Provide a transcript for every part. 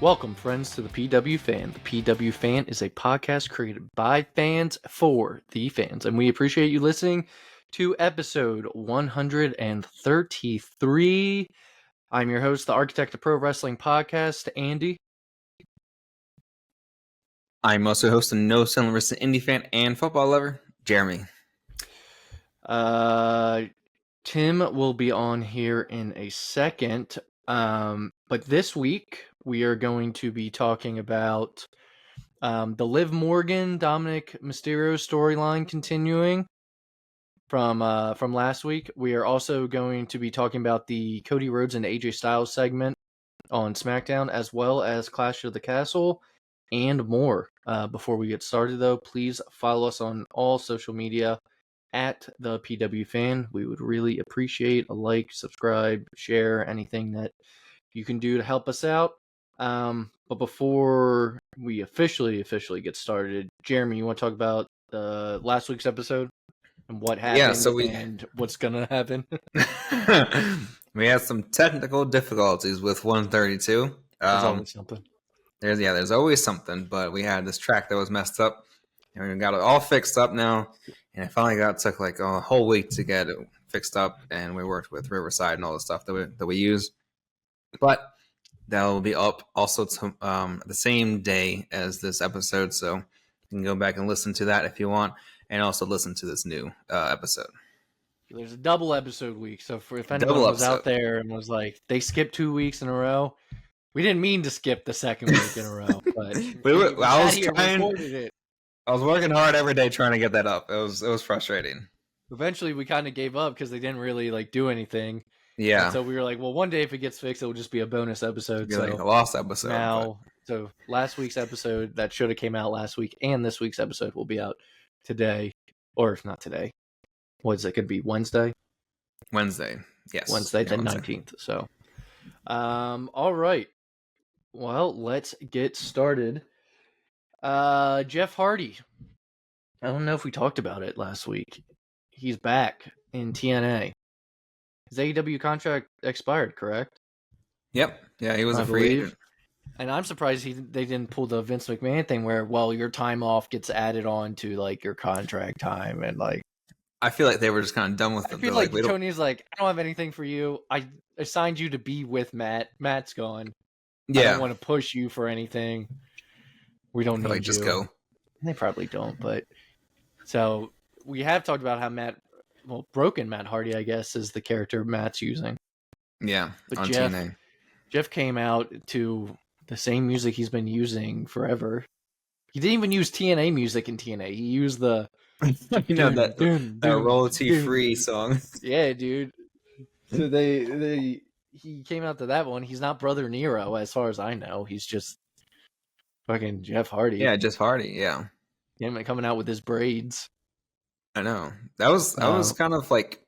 Welcome, friends, to the PW Fan. The PW Fan is a podcast created by fans for the fans, and we appreciate you listening to episode 133. I'm your host, the Architect of Pro Wrestling Podcast, Andy. I'm also hosting No Selling Wrestling Indie Fan and football lover, Jeremy. Tim will be on here in a second, but this week we are going to be talking about the Liv Morgan Dominic Mysterio storyline continuing from last week. We are also going to be talking about the Cody Rhodes and AJ Styles segment on Smackdown, as well as Clash of the Castle and more. Before we get started, though, please follow us on all social media at the PW Fan. We would really appreciate a like, subscribe, share, anything that you can do to help us out. But before we officially get started, Jeremy, you want to talk about last week's episode and what happened and what's gonna happen? We had some technical difficulties with 132. There's always something. There's always something, but we had this track that was messed up, and we got it all fixed up now. And it finally took like a whole week to get it fixed up, and we worked with Riverside and all the stuff that we use. But that will be up also to, the same day as this episode, so you can go back and listen to that if you want, and also listen to this new episode. There's a double episode week, so if anyone was out there and was like, they skipped 2 weeks in a row, we didn't mean to skip the second week in a row, but I was working hard every day trying to get that up. It was frustrating. Eventually, we kind of gave up because they didn't really do anything. Yeah. And so we were like, well, one day if it gets fixed, it will just be a bonus episode. So like a lost episode. Now, so last week's episode that should have came out last week, and this week's episode will be out today, or if not today. What is it? Could be Wednesday. Wednesday, yes. Wednesday the 19th. So, all right. Well, let's get started. Jeff Hardy. I don't know if we talked about it last week. He's back in TNA. His AEW contract expired, correct? Yep. Yeah, he was a free agent. And I'm surprised they didn't pull the Vince McMahon thing where, well, your time off gets added on to like your contract time, and like. I feel like they were just kind of done with it. I feel like Tony's like, I don't have anything for you. I assigned you to be with Matt. Matt's gone. Yeah. I don't want to push you for anything. We don't need you. Just go. They probably don't, but so we have talked about how Broken Matt Hardy, I guess, is the character Matt's using. Yeah, but on TNA. Jeff came out to the same music he's been using forever. He didn't even use TNA music in TNA. He used the that royalty-free song. Yeah, dude. So he came out to that one. He's not Brother Nero, as far as I know. He's just fucking Jeff Hardy. Yeah, Jeff Hardy. Yeah. Him coming out with his braids. I know. That was kind of like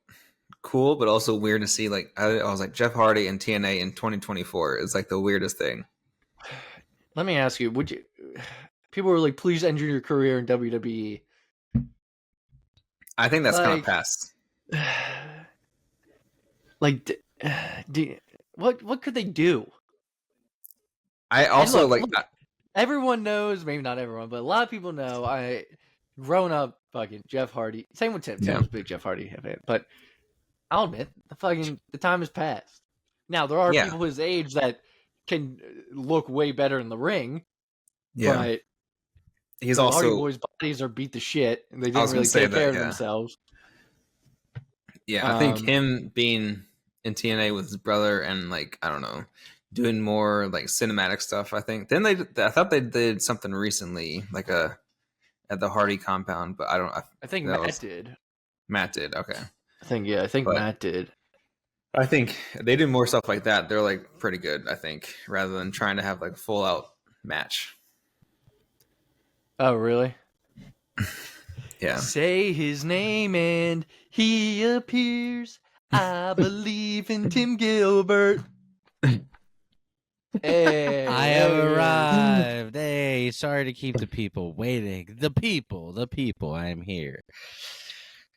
cool, but also weird to see. Like I was like Jeff Hardy and TNA in 2024 is like the weirdest thing. Let me ask you: would you? People were like, "Please end your career in WWE." I think that's kind of past. Like, what could they do? I also look, everyone knows, maybe not everyone, but a lot of people know. Growing up, fucking Jeff Hardy. Same with Tim. Tim was a big Jeff Hardy fan, but I'll admit the time has passed. Now there are people his age that can look way better in the ring. Yeah, but he's also Hardy Boys' bodies are beat to shit, and they didn't really take care of themselves. Yeah, I think him being in TNA with his brother and like I don't know, doing more like cinematic stuff. I think I thought they did something recently, like at the Hardy compound, but I think Matt did. Matt did, okay. I think Matt did. I think they did more stuff like that. They're like pretty good, I think, rather than trying to have like a full out match. Oh, really? Yeah. Say his name and he appears. I believe in Tim Gilbert. Hey, I have arrived. Hey, sorry to keep the people waiting. The people, I am here.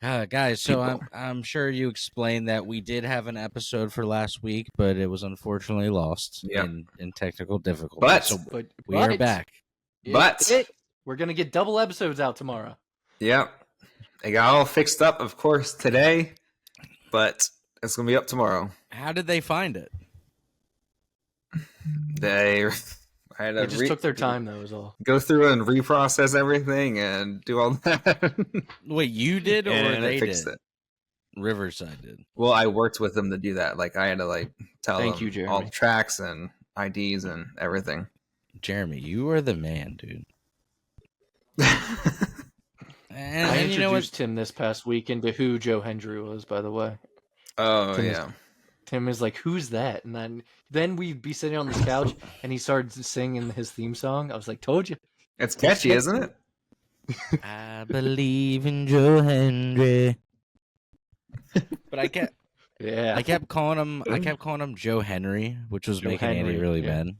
Guys, so people. I'm sure you explained that we did have an episode for last week, but it was unfortunately lost Yep. in technical difficulty. But So But we are back. we're gonna get double episodes out tomorrow. Yep, it got all fixed up, of course, today, but it's gonna be up tomorrow. How did they find it? They had They to just took their time, though, is all. go through and reprocess everything and do all that. Wait, you did or and they it fixed did? it. Riverside did. Well, I worked with them to do that. Like I had to tell Thank them you, Jeremy. all the tracks and IDs and everything. Jeremy, you are the man, dude. I And you know what? introduced Tim this past week into who Joe Hendry was, by the way. Oh Tim is- yeah. Tim is like, who's that? And then we'd be sitting on this couch, and he started singing his theme song. I was like, told you. It's catchy, isn't it? I believe in Joe Hendry. But I kept calling him Joe Henry, which was Joe making Andy Henry, really yeah. mad.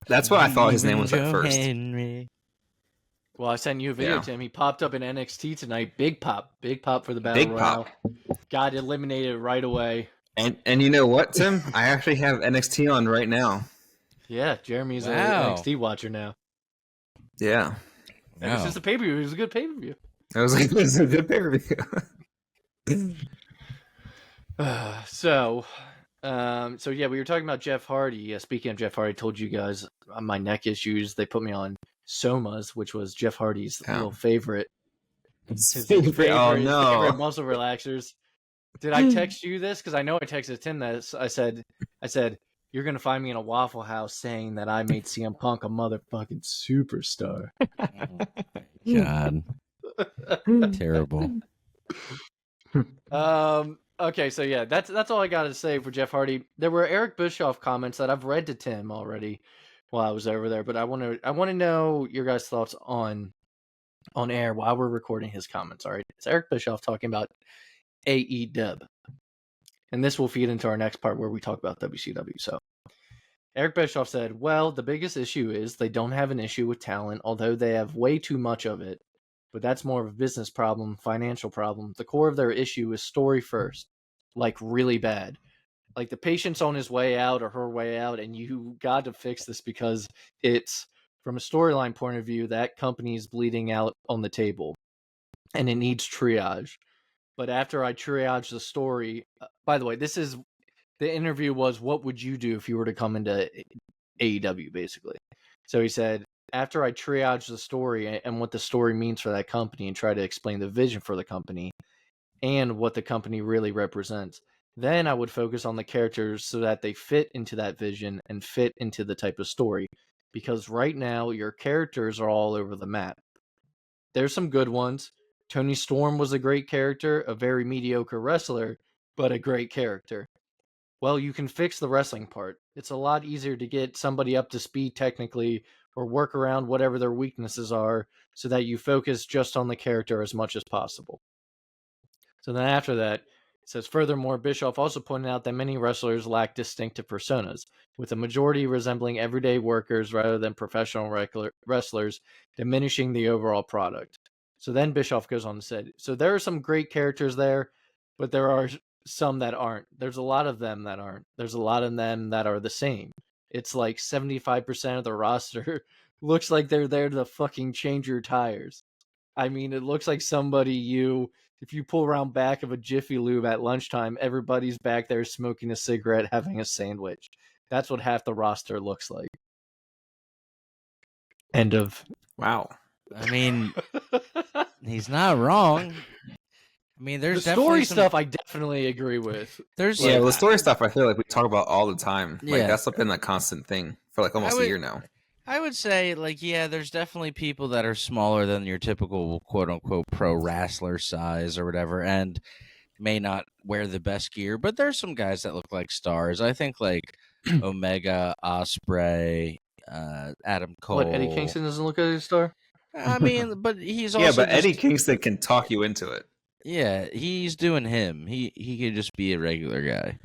That's what I thought his name was at Joe first. Henry. Well, I sent you a video, Yeah. Tim. He popped up in NXT tonight. Big pop for the Battle Big Royale. pop. Got eliminated right away. And you know what, Tim? I actually have NXT on right now. Yeah, Jeremy's an Wow. NXT watcher now. Yeah. And it's Wow. just a pay-per-view. It was a good pay-per-view. I was like, this is a good pay-per-view. So yeah, we were talking about Jeff Hardy. Speaking of Jeff Hardy, I told you guys my neck issues. They put me on Somas, which was Jeff Hardy's little favorite. His Oh no. favorite muscle relaxers. Did I text you this? Because I know I texted Tim this. I said, you're gonna find me in a Waffle House saying that I made CM Punk a motherfucking superstar. God. Terrible. Okay, so yeah, that's all I got to say for Jeff Hardy. There were Eric Bischoff comments that I've read to Tim already while I was over there, but I want to know your guys' thoughts on air while we're recording his comments. All right, it's Eric Bischoff talking about AEW, and this will feed into our next part where we talk about WCW. So Eric Bischoff said, "Well, the biggest issue is they don't have an issue with talent, although they have way too much of it. But that's more of a business problem, financial problem. The core of their issue is story first, like really bad. Like the patient's on his way out or her way out, and you got to fix this because it's, from a storyline point of view, that company is bleeding out on the table, and it needs triage. But after I triage the story, by the way, the interview was, what would you do if you were to come into AEW, basically. So he said, after I triage the story and what the story means for that company and try to explain the vision for the company and what the company really represents, then I would focus on the characters so that they fit into that vision and fit into the type of story. Because right now, your characters are all over the map. There's some good ones. Tony Storm was a great character, a very mediocre wrestler, but a great character. Well, you can fix the wrestling part. It's a lot easier to get somebody up to speed technically or work around whatever their weaknesses are so that you focus just on the character as much as possible. So then after that, it says, furthermore, Bischoff also pointed out that many wrestlers lack distinctive personas, with the majority resembling everyday workers rather than professional wrestlers, diminishing the overall product. So then Bischoff goes on to say, so there are some great characters there, but there are some that aren't. There's a lot of them that aren't. There's a lot of them that are the same. It's like 75% of the roster looks like they're there to fucking change your tires. I mean, it looks like somebody if you pull around back of a Jiffy Lube at lunchtime, everybody's back there smoking a cigarette, having a sandwich. That's what half the roster looks like. End of. Wow. I mean, he's not wrong. I mean, there's the definitely story stuff I definitely agree with. There's Yeah, well, the story stuff I feel like we talk about all the time. Like Yeah. that's been a constant thing for like almost a year now. I would say, like, yeah, there's definitely people that are smaller than your typical quote-unquote pro wrestler size or whatever, and may not wear the best gear, but there's some guys that look like stars. I think, like, Omega, Ospreay, Adam Cole. What, Eddie Kingston doesn't look like a star? I mean, but he's also Yeah, but just, Eddie Kingston can talk you into it. yeah, he's doing him. He could just be a regular guy.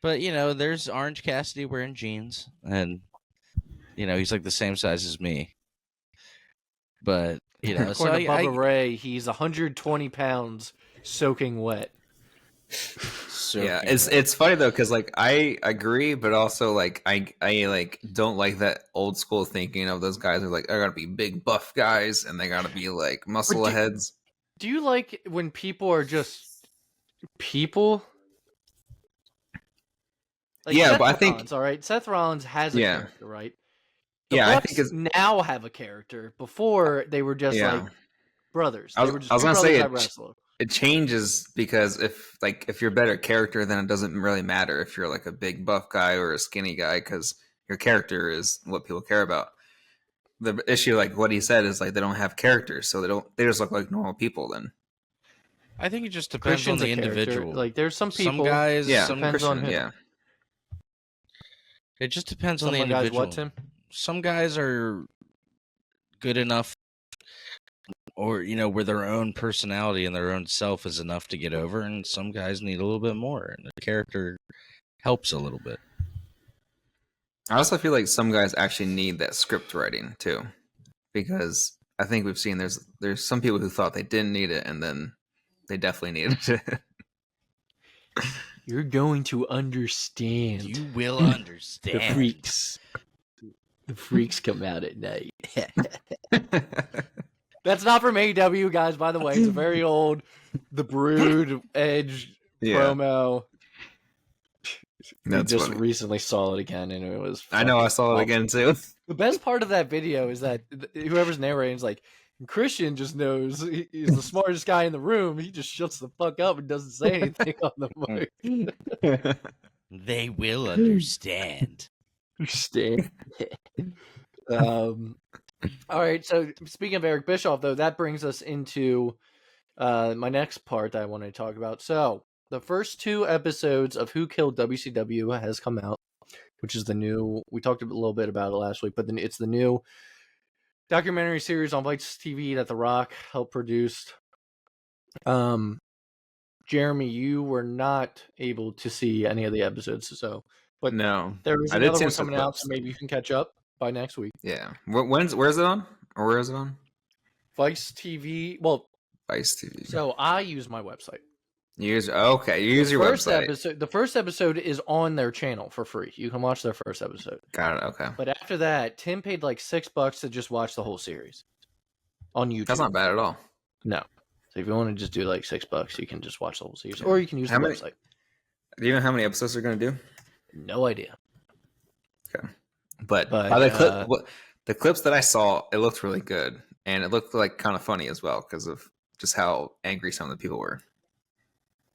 But, you know, there's Orange Cassidy wearing jeans, and... You know, he's like the same size as me. But You know, so According to Bubba I Ray, he's 120 pounds soaking wet. Yeah, it's funny though because like I agree, but also like I like don't like that old school thinking of those guys who are like I gotta be big buff guys and they gotta be like muscle heads. Do you like when people are just people? Like Yeah, Seth but I Rollins, think all right. Seth Rollins has a yeah, character, right? The yeah, I Bucks think it's now have a character. Before they were just like yeah. brothers. I They was were I just was two gonna brothers say that wrestle. it changes because if you're a better character, then it doesn't really matter if you're like a big buff guy or a skinny guy because your character is what people care about. The issue, like what he said, is like they don't have characters, so they just look like normal people. Then think it just depends Christian's on a the character. individual. Like there's some Some people. guys, yeah, depends on Christian, who. yeah, it just depends on Some the guys individual. what, Tim? Some guys are good enough, or where their own personality and their own self is enough to get over, and some guys need a little bit more, and the character helps a little bit. I also feel like some guys actually need that script writing too, because I think we've seen there's some people who thought they didn't need it, and then they definitely needed it. You're going to understand. You will understand. The freaks. The freaks come out at night. That's not from AEW, guys, by the way. It's a very old The Brood Edge promo. We just funny. Recently saw it again, and it was I know, I saw it again, too. The best part of that video is that whoever's narrating is like, Christian just knows he's the smartest guy in the room. He just shuts the fuck up and doesn't say anything on the mic. They will understand. All right, so speaking of Eric Bischoff, though, that brings us into my next part that I wanted to talk about. So the first 2 episodes of Who Killed WCW has come out, which is the new. We talked a little bit about it last week, but then it's the new documentary series on Vice TV that The Rock helped produce. Jeremy, you were not able to see any of the episodes, but no, there is another one coming out, so maybe you can catch up by next week. Yeah, where's it on? Or where is it on? Vice TV. Well, Vice TV. So I use my website. You use your website. The first episode is on their channel for free. You can watch their first episode. Got it. Okay. But after that, Tim paid like $6 to just watch the whole series on YouTube. That's not bad at all. No. So if you want to just do like $6, you can just watch the whole series, or you can use the website. Do you know how many episodes they're going to do? No idea. Okay. But by the clips that I saw, it looked really good, and it looked like kind of funny as well because of just how angry some of the people were.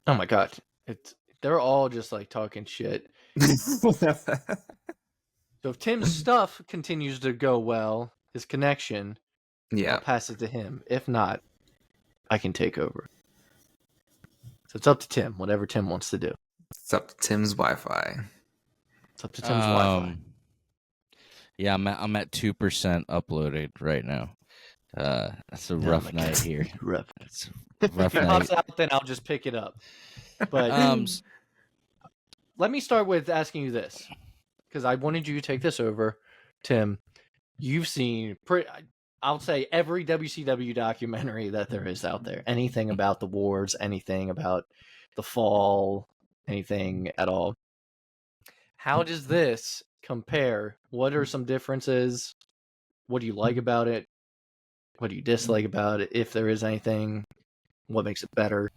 Oh my god, they're all just like talking shit. So if Tim's stuff continues to go well, his connection, I'll pass it to him. If not, I can take over. So it's up to Tim, whatever Tim wants to do. It's up to Tim's Wi-Fi. It's up to Tim's Wi-Fi. Yeah, I'm at 2% uploaded right now. That's a rough night here. Rough. It's a rough If it night. pops out, then I'll just pick it up. But let me start with asking you this, because I wanted you to take this over, Tim. You've seen, I'll say, every WCW documentary that there is out there. Anything about the wars, anything about the fall, anything at all. How does this compare? What are some differences? What do you like about it? What do you dislike about it? If there is anything, what makes it better?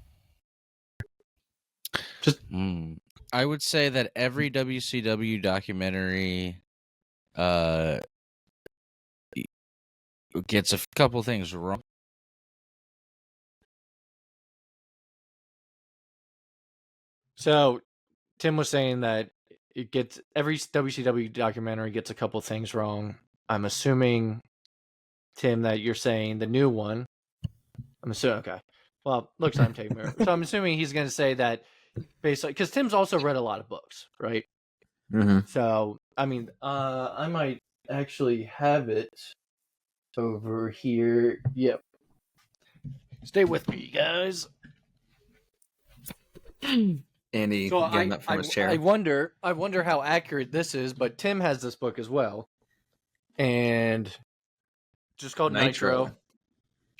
I would say that every WCW documentary gets a couple things wrong. So Tim was saying that every WCW documentary gets a couple things wrong. I'm assuming, Tim, that you're saying the new one. I'm assuming, okay. Well, looks like I'm taking over. So I'm assuming he's going to say that basically, because Tim's also read a lot of books, right? Mm-hmm. So, I mean, I might actually have it over here. Yep. Stay with me, guys. Andy getting up from his chair. I wonder how accurate this is, but Tim has this book as well. And just called Nitro.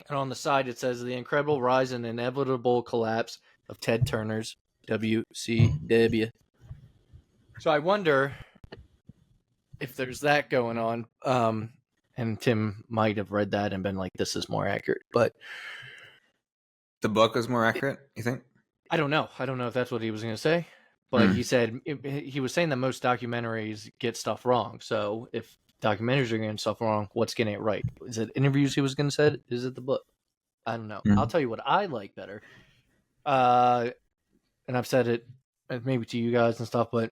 And on the side, it says the incredible rise and inevitable collapse of Ted Turner's WCW. So I wonder if there's that going on. And Tim might have read that and been like, this is more accurate. But The book is more accurate, you think? I don't know. I don't know if that's what he was going to say. But he said he was saying that most documentaries get stuff wrong. So if documentaries are getting stuff wrong, what's getting it right? Is it interviews he was going to say? Is it the book? I don't know. I'll tell you what I like better. And I've said it maybe to you guys and stuff, but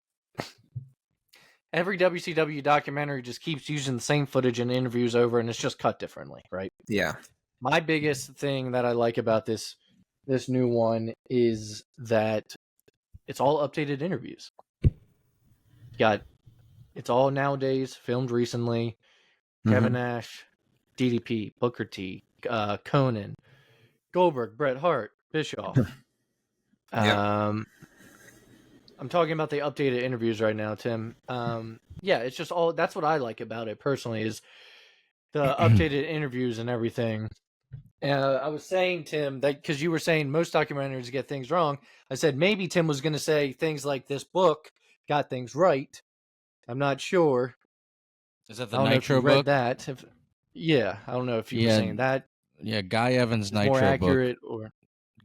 every WCW documentary just keeps using the same footage and interviews over, and it's just cut differently, right? Yeah. My biggest thing that I like about this new one is that it's all updated interviews. It's all nowadays, filmed recently. Kevin Nash, DDP, Booker T, Conan, Goldberg, Bret Hart, Bischoff. I'm talking about the updated interviews right now, Tim. Yeah, it's just all. That's what I like about it personally is the updated interviews and everything. I was saying, Tim, that because you were saying most documentaries get things wrong, I said maybe Tim was going to say things like this book got things right. I'm not sure. Is that I the don't know if you Nitro read book? that. Yeah, I don't know if you were saying that Yeah, Guy Evans' is more Nitro book. accurate or.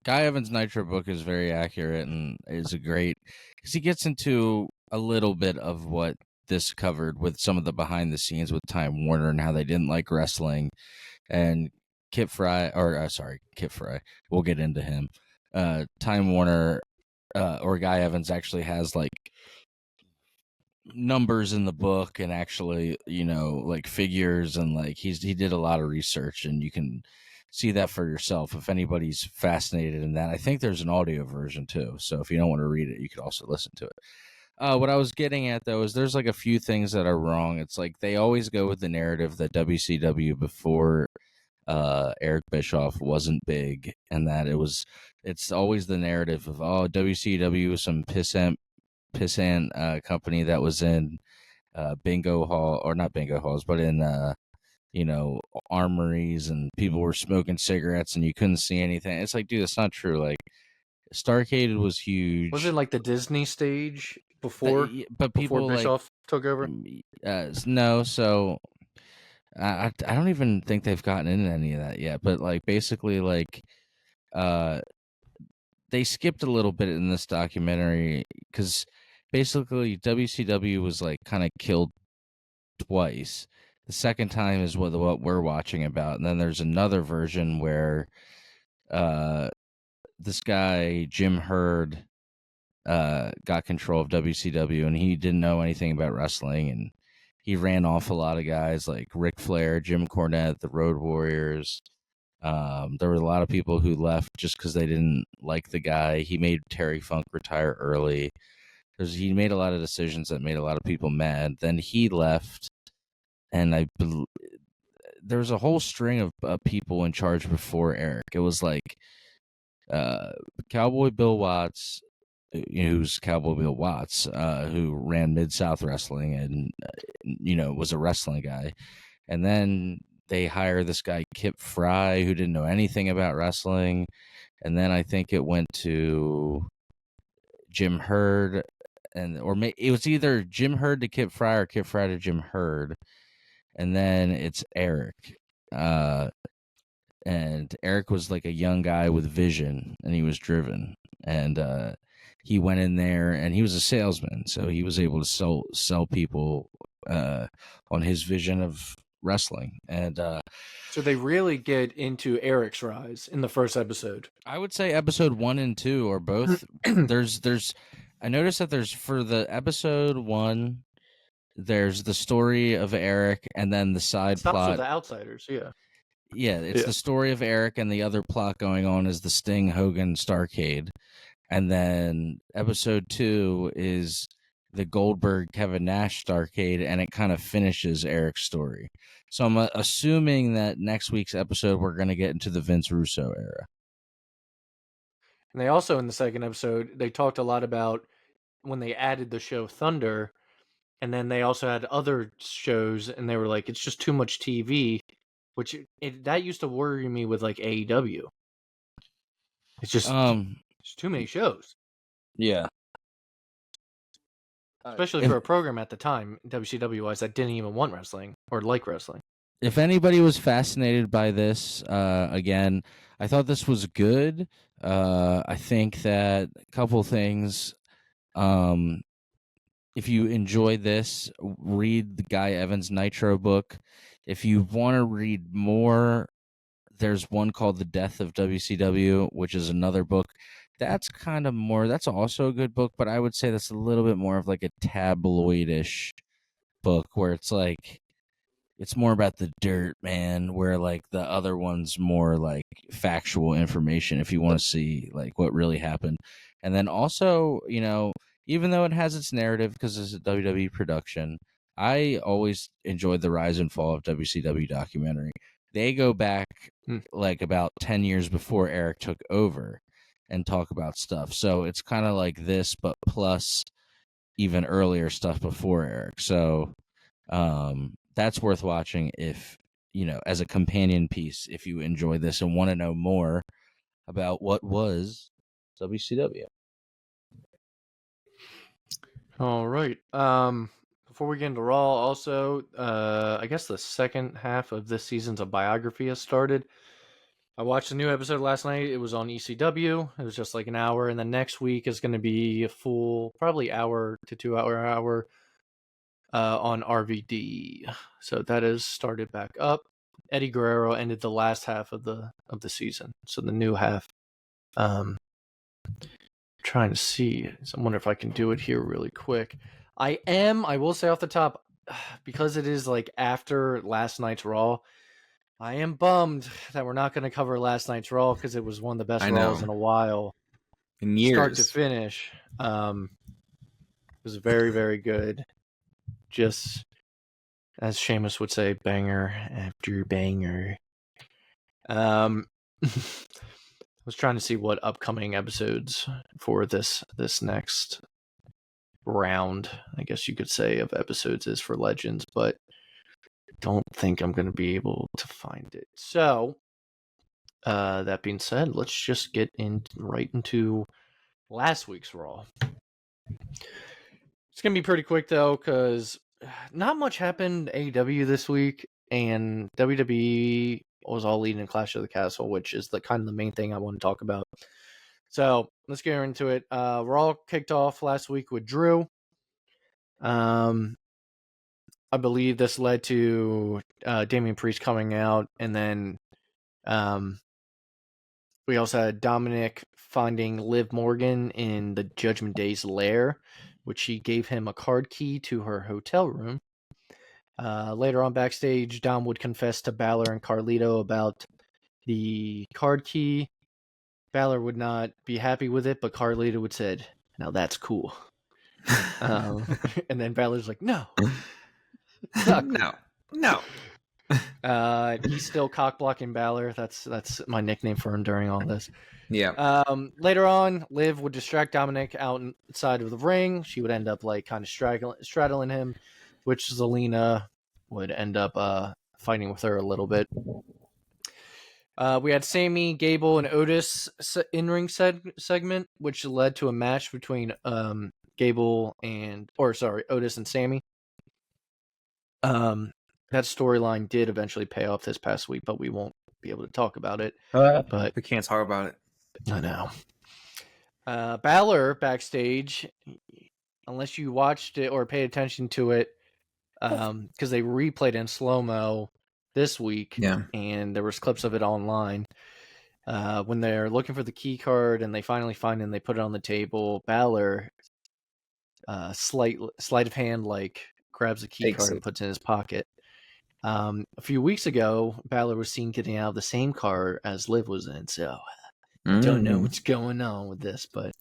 Guy Evans' Nitro book is very accurate and is a great because he gets into a little bit of what this covered with some of the behind the scenes with Time Warner and how they didn't like wrestling and Kit Fry. We'll get into him. Time Warner or Guy Evans actually has like numbers in the book and actually like figures and like he did a lot of research and you can see that for yourself if anybody's fascinated in that. I think there's an audio version too, so if you don't want to read it you could also listen to it. What I was getting at though is there's like a few things that are wrong. It's like they always go with the narrative that WCW before Eric Bischoff wasn't big and that it's always the narrative of WCW was some pissant company that was in bingo hall or not bingo halls but in armories and people were smoking cigarettes and you couldn't see anything. It's like, dude, that's not true. Like Starrcade was huge. Was it like the Disney stage before people Bischoff took over? No, so I don't even think they've gotten into any of that yet, but like basically like they skipped a little bit in this documentary because basically WCW was like kind of killed twice. The second time is what we're watching about, and then there's another version where this guy Jim Herd got control of WCW, and he didn't know anything about wrestling, and he ran off a lot of guys like Ric Flair, Jim Cornette, the Road Warriors. There were a lot of people who left just because they didn't like the guy. He made Terry Funk retire early. He made a lot of decisions that made a lot of people mad. Then he left, and there was a whole string of people in charge before Eric. It was like Cowboy Bill Watts, who's Cowboy Bill Watts, who ran Mid-South Wrestling and, was a wrestling guy. And then they hire this guy, Kip Fry, who didn't know anything about wrestling. And then I think it went to Jim Herd, it was either Jim Herd to Kip Fry or Kip Fry to Jim Herd. And then it's Eric. And Eric was like a young guy with vision, and he was driven. And he went in there, and he was a salesman, so he was able to sell people on his vision of wrestling. And so they really get into Eric's rise in the first episode. I would say episode 1 and 2 are both. I noticed that there's for the episode 1. There's the story of Eric, and then the side plot. With the Outsiders, yeah. Yeah, it's the story of Eric, and the other plot going on is the Sting Hogan Starrcade. And then episode 2 is the Goldberg Kevin Nash Starrcade, and it kind of finishes Eric's story. So I'm assuming that next week's episode we're going to get into the Vince Russo era. And they also, in the second episode, they talked a lot about when they added the show Thunder, and then they also had other shows, and they were like, it's just too much TV. which that used to worry me with like AEW. It's just it's too many shows, yeah. especially If for a program at the time, WCW wise, that didn't even want wrestling or like wrestling. if anybody was fascinated by this, again, I thought this was good. I think that a couple things. If you enjoy this, read the Guy Evans Nitro book. If you want to read more, there's one called The Death of WCW, which is another book. That's kind of more, that's also a good book, but I would say that's a little bit more of like a tabloidish book where it's like, it's more about the dirt, man, where like the other one's more like factual information if you want to see like what really happened. And then also, even though it has its narrative because it's a WWE production, I always enjoyed the rise and fall of WCW documentary. They go back like about 10 years before Eric took over and talk about stuff. So it's kind of like this, but plus even earlier stuff before Eric. So that's worth watching if, as a companion piece, if you enjoy this and want to know more about what was WCW. All right. Before we get into Raw, also, I guess the second half of this season's a biography has started. I watched a new episode last night. It was on ECW. It was just like an hour, and then next week is going to be a full, probably hour to 2 hour on RVD. So that has started back up. Eddie Guerrero ended the last half of the season. So the new half. Trying to see. So I wonder if I can do it here really quick. I will say off the top, because it is like after last night's Raw, I am bummed that we're not going to cover last night's Raw because it was one of the best Raws in a while. In years. Start to finish. It was very, very good. Just, as Sheamus would say, banger after banger. I was trying to see what upcoming episodes for this next round, I guess you could say, of episodes is for Legends, but don't think I'm going to be able to find it. So, that being said, let's just get right into last week's Raw. It's going to be pretty quick, though, because not much happened AEW this week, and WWE was all leading Clash of the Castle, which is the kind of the main thing I want to talk about. So, let's get into it. Raw kicked off last week with Drew. I believe this led to Damian Priest coming out, and then we also had Dominic finding Liv Morgan in the Judgment Day's lair, which she gave him a card key to her hotel room. Later on backstage, Dom would confess to Balor and Carlito about the card key. Balor would not be happy with it, but Carlito would said, "Now that's cool." And then Balor's like, "No. No. He's still cock blocking Balor. That's my nickname for him during all this. Yeah. Later on, Liv would distract Dominic outside of the ring. She would end up like kind of straddling him, which Zelina would end up fighting with her a little bit. We had Sammy, Gable, and Otis in-ring segment, which led to a match between Otis and Sammy. That storyline did eventually pay off this past week, but we won't be able to talk about it. But we can't talk about it. I know. Balor backstage, unless you watched it or paid attention to it, because they replayed in slow-mo this week, yeah, and there was clips of it online. When they're looking for the key card and they finally find it and they put it on the table, Balor, sleight of hand, like grabs the key card and puts it in his pocket. A few weeks ago, Balor was seen getting out of the same car as Liv was in, so I don't know what's going on with this, but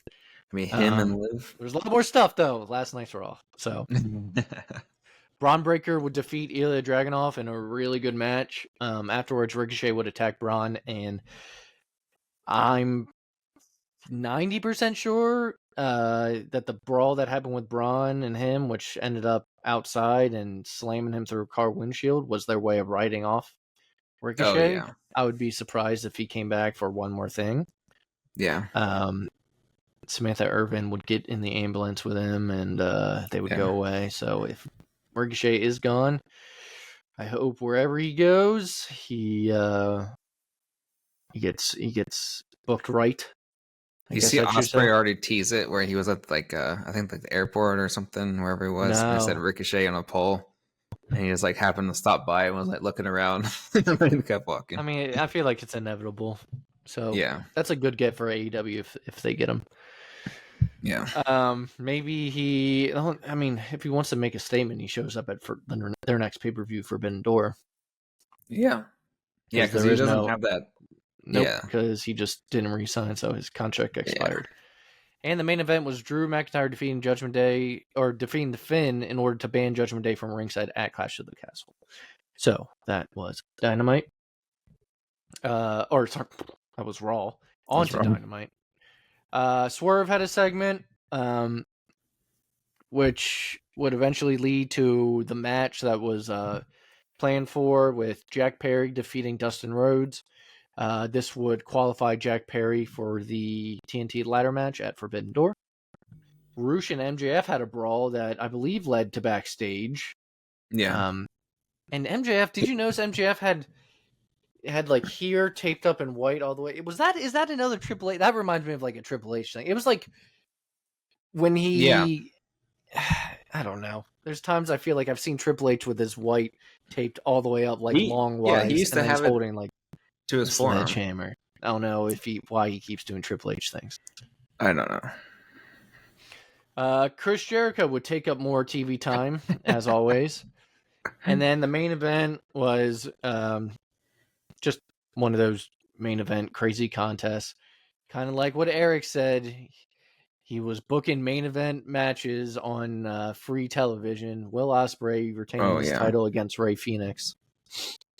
I mean, him and Liv. There's a lot more stuff though. Last night's Raw, so Braun Breaker would defeat Ilya Dragunov in a really good match. Afterwards, Ricochet would attack Braun, and I'm 90% sure that the brawl that happened with Braun and him, which ended up outside and slamming him through a car windshield, was their way of writing off Ricochet. yeah. I would be surprised if he came back for one more thing. Yeah. Samantha Irvin would get in the ambulance with him, and they would go away. So if Ricochet is gone, I hope wherever he goes, he gets booked right. You see Ospreay already tease it where he was at I think like the airport or something, wherever he was. No. And he said Ricochet on a pole. And he just like happened to stop by and was like looking around and then kept walking. I mean, I feel like it's inevitable. So yeah, that's a good get for AEW if they get him. Yeah. Maybe if he wants to make a statement, he shows up at their next pay-per-view, Forbidden Door. Yeah. Yeah, because he doesn't have that. Nope, because he just didn't re-sign, so his contract expired. And the main event was Drew McIntyre defeating The Finn in order to ban Judgment Day from ringside at Clash of the Castle. So that was Dynamite. That was Raw. On to Dynamite. Swerve had a segment, which would eventually lead to the match that was planned for, with Jack Perry defeating Dustin Rhodes. This would qualify Jack Perry for the TNT ladder match at Forbidden Door. Roosh and MJF had a brawl that I believe led to backstage. Yeah. And MJF, did you notice MJF had like here taped up in white all the way? Is that another Triple H? That reminds me of like a Triple H thing. It was like when he I don't know. There's times I feel like I've seen Triple H with his white taped all the way up, like long wise. Yeah, he used to have it holding like to his forearm. Sledgehammer. I don't know why he keeps doing Triple H things. I don't know. Chris Jericho would take up more TV time, as always. And then the main event was just one of those main event crazy contests. Kind of like what Eric said. He was booking main event matches on free television. Will Ospreay retaining his title against Rey Fenix.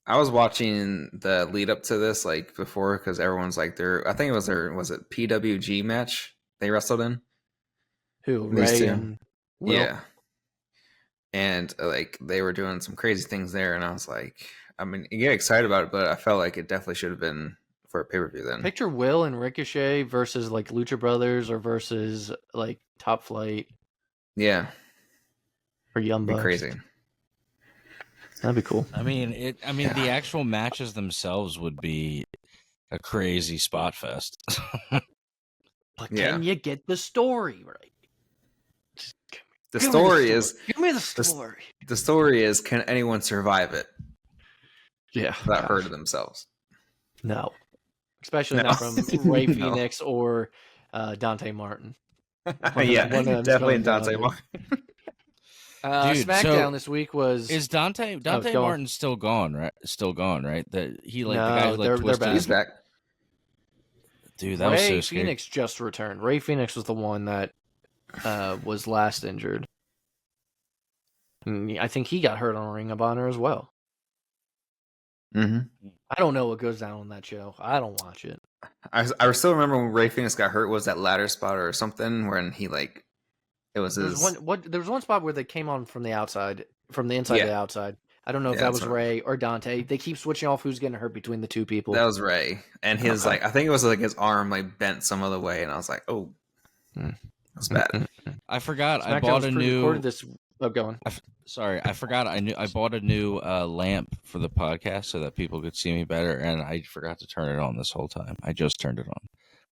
I was watching the lead up to this before, because everyone's like I think was it PWG match they wrestled in? Who, Rey and Will? Yeah. And they were doing some crazy things there, and I was like, I mean, you get excited about it, but I felt like it definitely should have been for a pay-per-view then. Picture Will and Ricochet versus like Lucha Brothers or versus like Top Flight. Yeah. Or Young Bucks. Crazy. That'd be cool. I mean, the actual matches themselves would be a crazy spot fest. But can you get the story right? The story is... Give me the story. The story is, can anyone survive it? Yeah. Without hurting themselves? No. Especially not from Rey Fenix or Dante Martin. Definitely Dante Martin. Dude, Smackdown this week was... Is Dante Martin still gone, right? Still gone, right? The guy who they're twisted. back. He's back. Dude, that was so scary. Rey Fenix just returned. Rey Fenix was the one that was last injured. And I think he got hurt on Ring of Honor as well. Mm-hmm. I don't know what goes down on that show. I don't watch it. I still remember when Rey Fenix got hurt. Was that ladder spot or something when he it was his... There was one spot where they came on from the outside, from the inside to the outside. I don't know if that was Rey or Dante. They keep switching off who's getting hurt between the two people. That was Rey, and his I think it was his arm bent some other way, and I was like, oh, that's bad. I forgot. Smackdown I bought a new. Going. Sorry, I forgot. I bought a new lamp for the podcast so that people could see me better, and I forgot to turn it on this whole time. I just turned it on.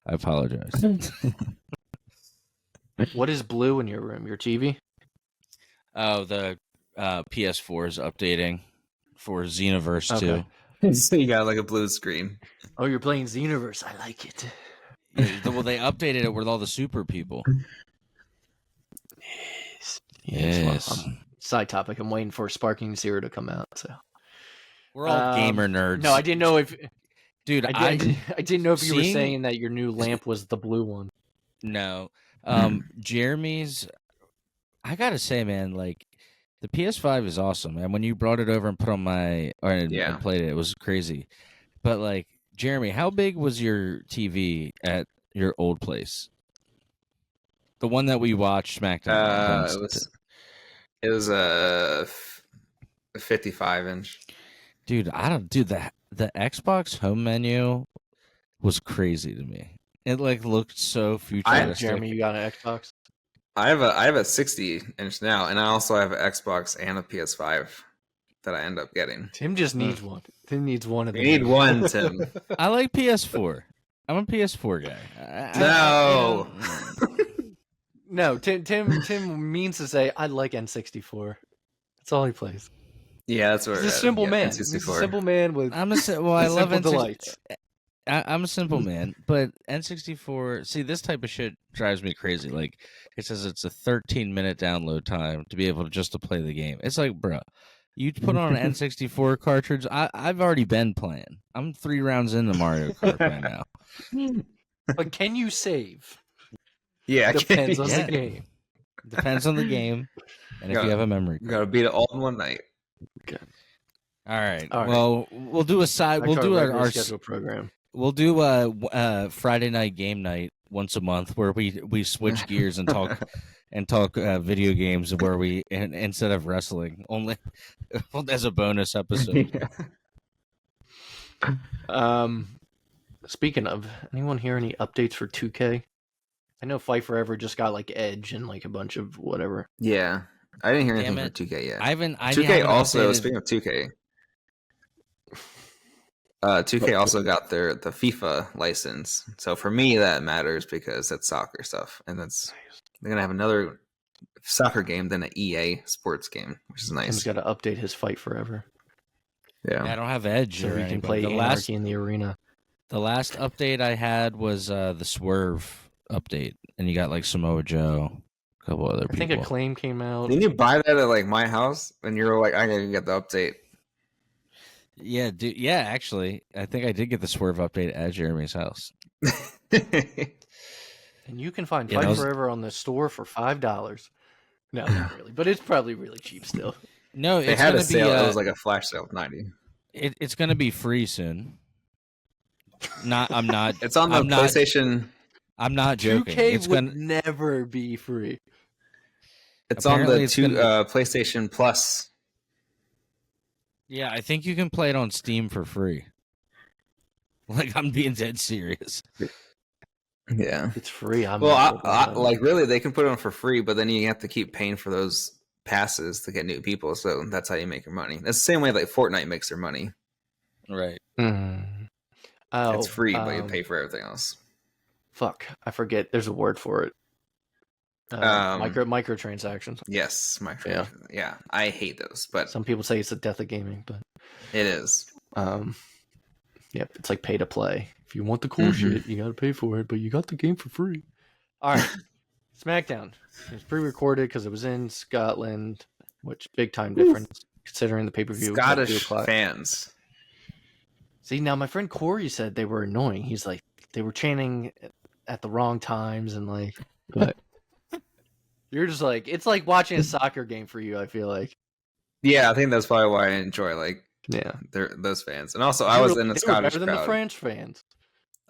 I apologize. What is blue in your room? Your TV? Oh, the PS4 is updating for Xenoverse 2. So you got a blue screen. Oh, you're playing Xenoverse. I like it. Well, they updated it with all the super people. Yes. Well, side topic. I'm waiting for Sparking Zero to come out. So we're all gamer nerds. No, I didn't know if... Dude, I didn't know if you were saying that your new lamp was the blue one. No. Jeremy's... I gotta say, man, the PS5 is awesome, and when you brought it over and put on and played it, it was crazy. But Jeremy, how big was your TV at your old place? The one that we watched SmackDown. It was a 55-inch. Dude, I don't do that. the Xbox home menu was crazy to me. It like looked so futuristic. Jeremy, you got an Xbox? I have a 60-inch now, and I also have an Xbox and a PS5 that I end up getting. Tim just needs one. Tim needs one of them. You need one, Tim. I like PS4. I'm a PS4 guy. No. No, Tim means to say I like N64. That's all he plays. Yeah, that's what He's a simple man. N64. He's a simple man with. I love simple N64. delights. I'm a simple man, but N64. See, this type of shit drives me crazy. Like it says it's a 13-minute download time to be able to play the game. It's like, bro, you put on an N64 cartridge. I've already been playing. I'm 3 rounds into Mario Kart right now. But can you save? Yeah, Depends on Yeah. the game. Depends on the game, and if you have a memory You card. gotta beat it all in one night. All right. All right. Well, we'll do a side. We'll do our schedule program. We'll do a Friday night game night once a month where we switch gears and talk video games where we instead of wrestling only as a bonus episode. Speaking of, anyone hear any updates for 2K? I know Fight Forever just got like Edge and like a bunch of whatever. Yeah, I didn't hear anything Damn for 2K yet. I haven't 2K also, updated. speaking of 2K, 2K also got the FIFA license. So for me, that matters because that's soccer stuff, and they're gonna have another soccer game than an EA sports game, which is nice. Tim's got to update his Fight Forever Yeah, I don't have Edge so or he can play the Anarchy in the arena. The last update I had was the Swerve update, and you got like Samoa Joe, a couple other I think people. Acclaim came out. didn't you buy that at like my house? And you were like, I gotta get the update. Yeah, dude. Yeah, actually, I think I did get the Swerve update at Jeremy's house. And you can find Yeah, Fight those- Forever on the store for $5. No, not really, but it's probably really cheap still. No, They it's had gonna a sale. be. It was like a flash sale of 90. It's gonna be free soon. I'm not. It's on the I'm not- PlayStation. I'm not joking. 2K It's would gonna. never be free. It's on Apparently the it's gonna PlayStation Plus. Yeah, I think you can play it on Steam for free. Like I'm being dead serious. Yeah. It's free. I'm Well, not I, opening it. like really, they can put it on for free, but then you have to keep paying for those passes to get new people. So that's how you make your money. That's the same way like Fortnite makes their money. Right. Mm. Oh, It's free, but you pay for everything else. Fuck, I forget. There's a word for it. Microtransactions. Yes, yeah, I hate those, but Some people say it's the death of gaming, but it is. yep, it's like pay to play. If you want the cool shit, you got to pay for it, but you got the game for free. All right, Smackdown. It was pre-recorded because it was in Scotland, which big time difference considering the pay-per-view. Scottish fans. See, now my friend Corey said they were annoying. He's like, they were chanting at the wrong times and like, but you're just like, it's like watching a soccer game for you, I feel like. Yeah, I think that's probably why I enjoy Yeah. those fans. And also, I was in a They were Scottish better than the crowd. French fans.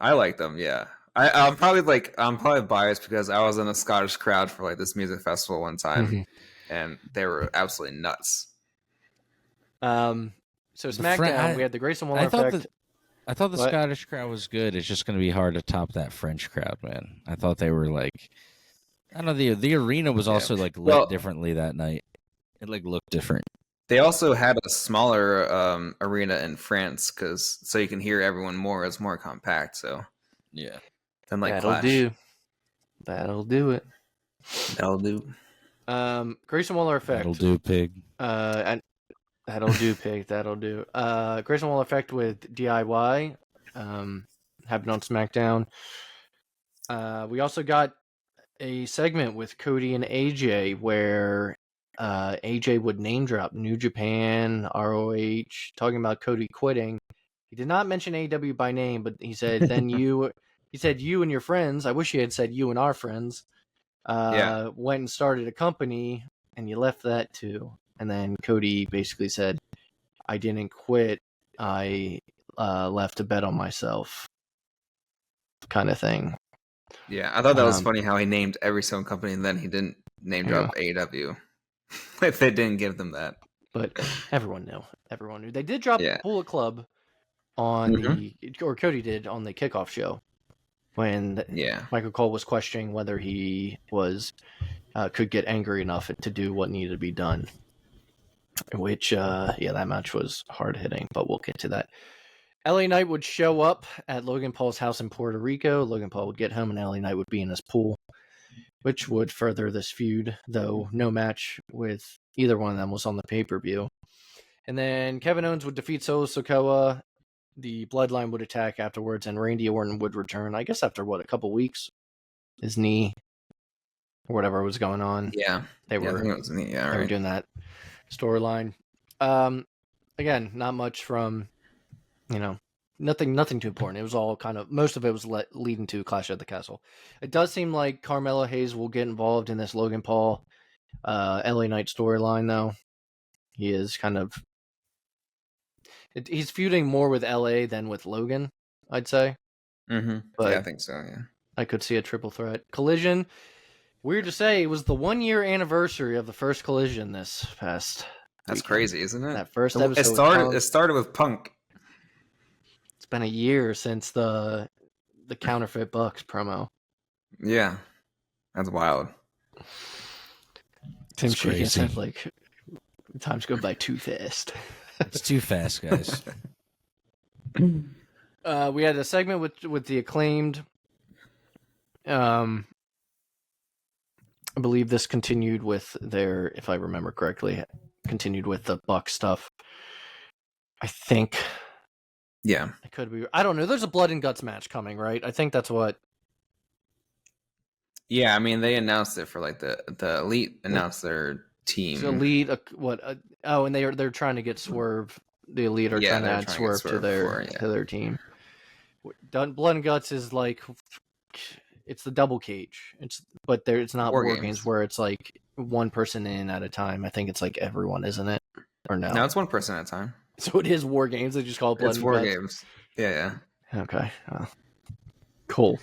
I like them. Yeah, I'm probably biased because I was in a Scottish crowd for like this music festival one time, and they were absolutely nuts. So SmackDown, we had the Grayson Waller effect. I thought the What? Scottish crowd was good. It's just going to be hard to top that French crowd, man. I thought they were like, I don't know. The arena was also like lit differently that night. It like looked different. They also had a smaller arena in France so you can hear everyone more. It's more compact. So Yeah. than like That'll Clash. do. That'll do it. That'll do. Grayson Waller effect. That'll do, pig. And that'll do, pig. That'll do. Grayson Waller effect with DIY. Happened on SmackDown. We also got a segment with Cody and AJ where AJ would name drop New Japan, ROH, talking about Cody quitting. He did not mention AEW by name, but he said, he said, you and your friends, I wish he had said you and our friends, went and started a company and you left that too. And then Cody basically said, I didn't quit. I left to bet on myself kind of thing. Yeah, I thought that was funny how he named every single company and then he didn't name drop AEW. If they didn't give them that. But everyone knew. Everyone knew. They did drop Bullet Club on or Cody did on the kickoff show when Yeah. Michael Cole was questioning whether he was could get angry enough to do what needed to be done. Which, that match was hard hitting, but we'll get to that. LA Knight would show up at Logan Paul's house in Puerto Rico. Logan Paul would get home, and LA Knight would be in his pool, which would further this feud, though no match with either one of them was on the pay-per-view. And then Kevin Owens would defeat Solo Sikoa. The Bloodline would attack afterwards, and Randy Orton would return, I guess after, a couple weeks? His knee, or whatever was going on. Yeah. They were doing that storyline. Again, not much from, nothing too important. It was all kind of, most of it was leading to Clash at the Castle. It does seem like Carmelo Hayes will get involved in this Logan Paul LA Knight storyline, though. He is kind of, he's feuding more with LA than with Logan, I'd say. Mm-hmm. But yeah, I think so, yeah. I could see a triple threat. Collision, weird to say, it was the 1-year anniversary of the first Collision this past That's weekend. crazy, isn't it? That first episode. It started with Punk. It's been a year since the Counterfeit Bucks promo. Yeah. That's wild. Tim shaking his head like times go by too fast. It's too fast, guys. We had a segment with the Acclaimed. I believe this continued with their, if I remember correctly, continued with the Buck stuff. I think. Yeah. It could be. I don't know. There's a blood and guts match coming, right? I think that's what. Yeah, I mean, they announced it for like the Elite announced their team. So Elite, and they're trying to get Swerve. The Elite are trying to add Swerve to their team. Blood and Guts is like, it's the double cage. It's not War Games where it's like one person in at a time. I think it's like everyone, isn't it? Or no? No, it's one person at a time. So it is War Games. They just call it Blood and Guts. It's War Games. Yeah. Okay. Cool.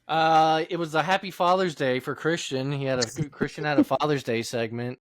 It was a Happy Father's Day for Christian. Christian had a Father's Day segment.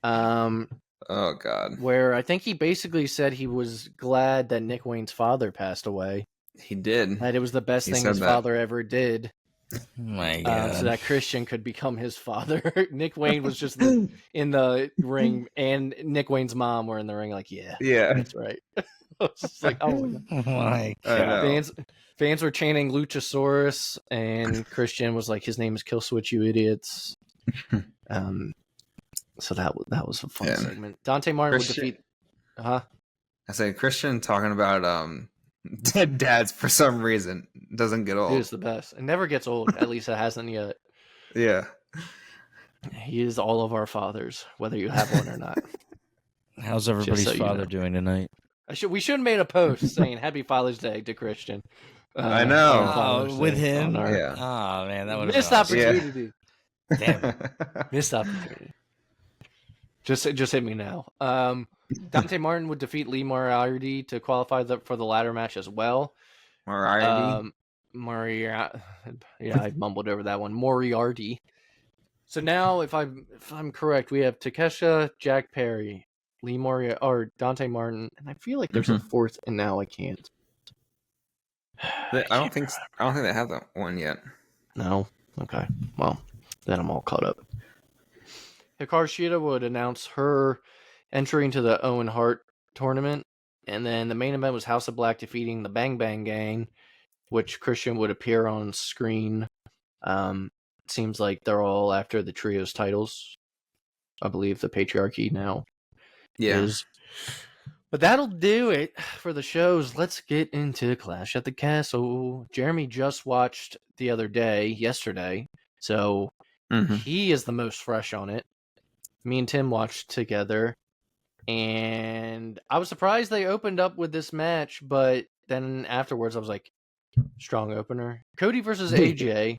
Oh God. Where I think he basically said he was glad that Nick Wayne's father passed away. He did. That it was the best thing his father ever did. Oh my God. So that Christian could become his father. Nick Wayne was just in the ring, and Nick Wayne's mom were in the ring. Like, yeah, that's right. I was just like, oh my God. Fans were chanting Luchasaurus, and Christian was like, his name is Killswitch, you idiots. So that was a fun segment. Dante Martin would defeat. I said Christian talking about dead dads for some reason doesn't get old. He is the best. It never gets old. At least it hasn't yet. Yeah. He is all of our fathers, whether you have one or not. How's everybody's father doing tonight? We should have made a post saying Happy Father's Day to Christian. I know. With him? Yeah. Oh, man. That would have missed opportunity. Yeah. Damn it. Missed opportunity. Just hit me now. Dante Martin would defeat Lee Moriarty to qualify for the ladder match as well. Moriarty? Yeah, I mumbled over that one. Moriarty. So now, if I'm correct, we have Takesha, Jack Perry, Lee Moriarty, or Dante Martin, and I feel like there's a fourth, and now I can't. I don't think they have that one yet. No. Okay. Well, then I'm all caught up. Hikaru Shida would announce her entry into the Owen Hart tournament, and then the main event was House of Black defeating the Bang Bang Gang, which Christian would appear on screen. Seems like they're all after the trios titles. I believe the Patriarchy now is. But that'll do it for the shows. Let's get into Clash at the Castle. Jeremy just watched yesterday, so he is the most fresh on it. Me and Tim watched together, and I was surprised they opened up with this match, but then afterwards I was like, strong opener. Cody versus AJ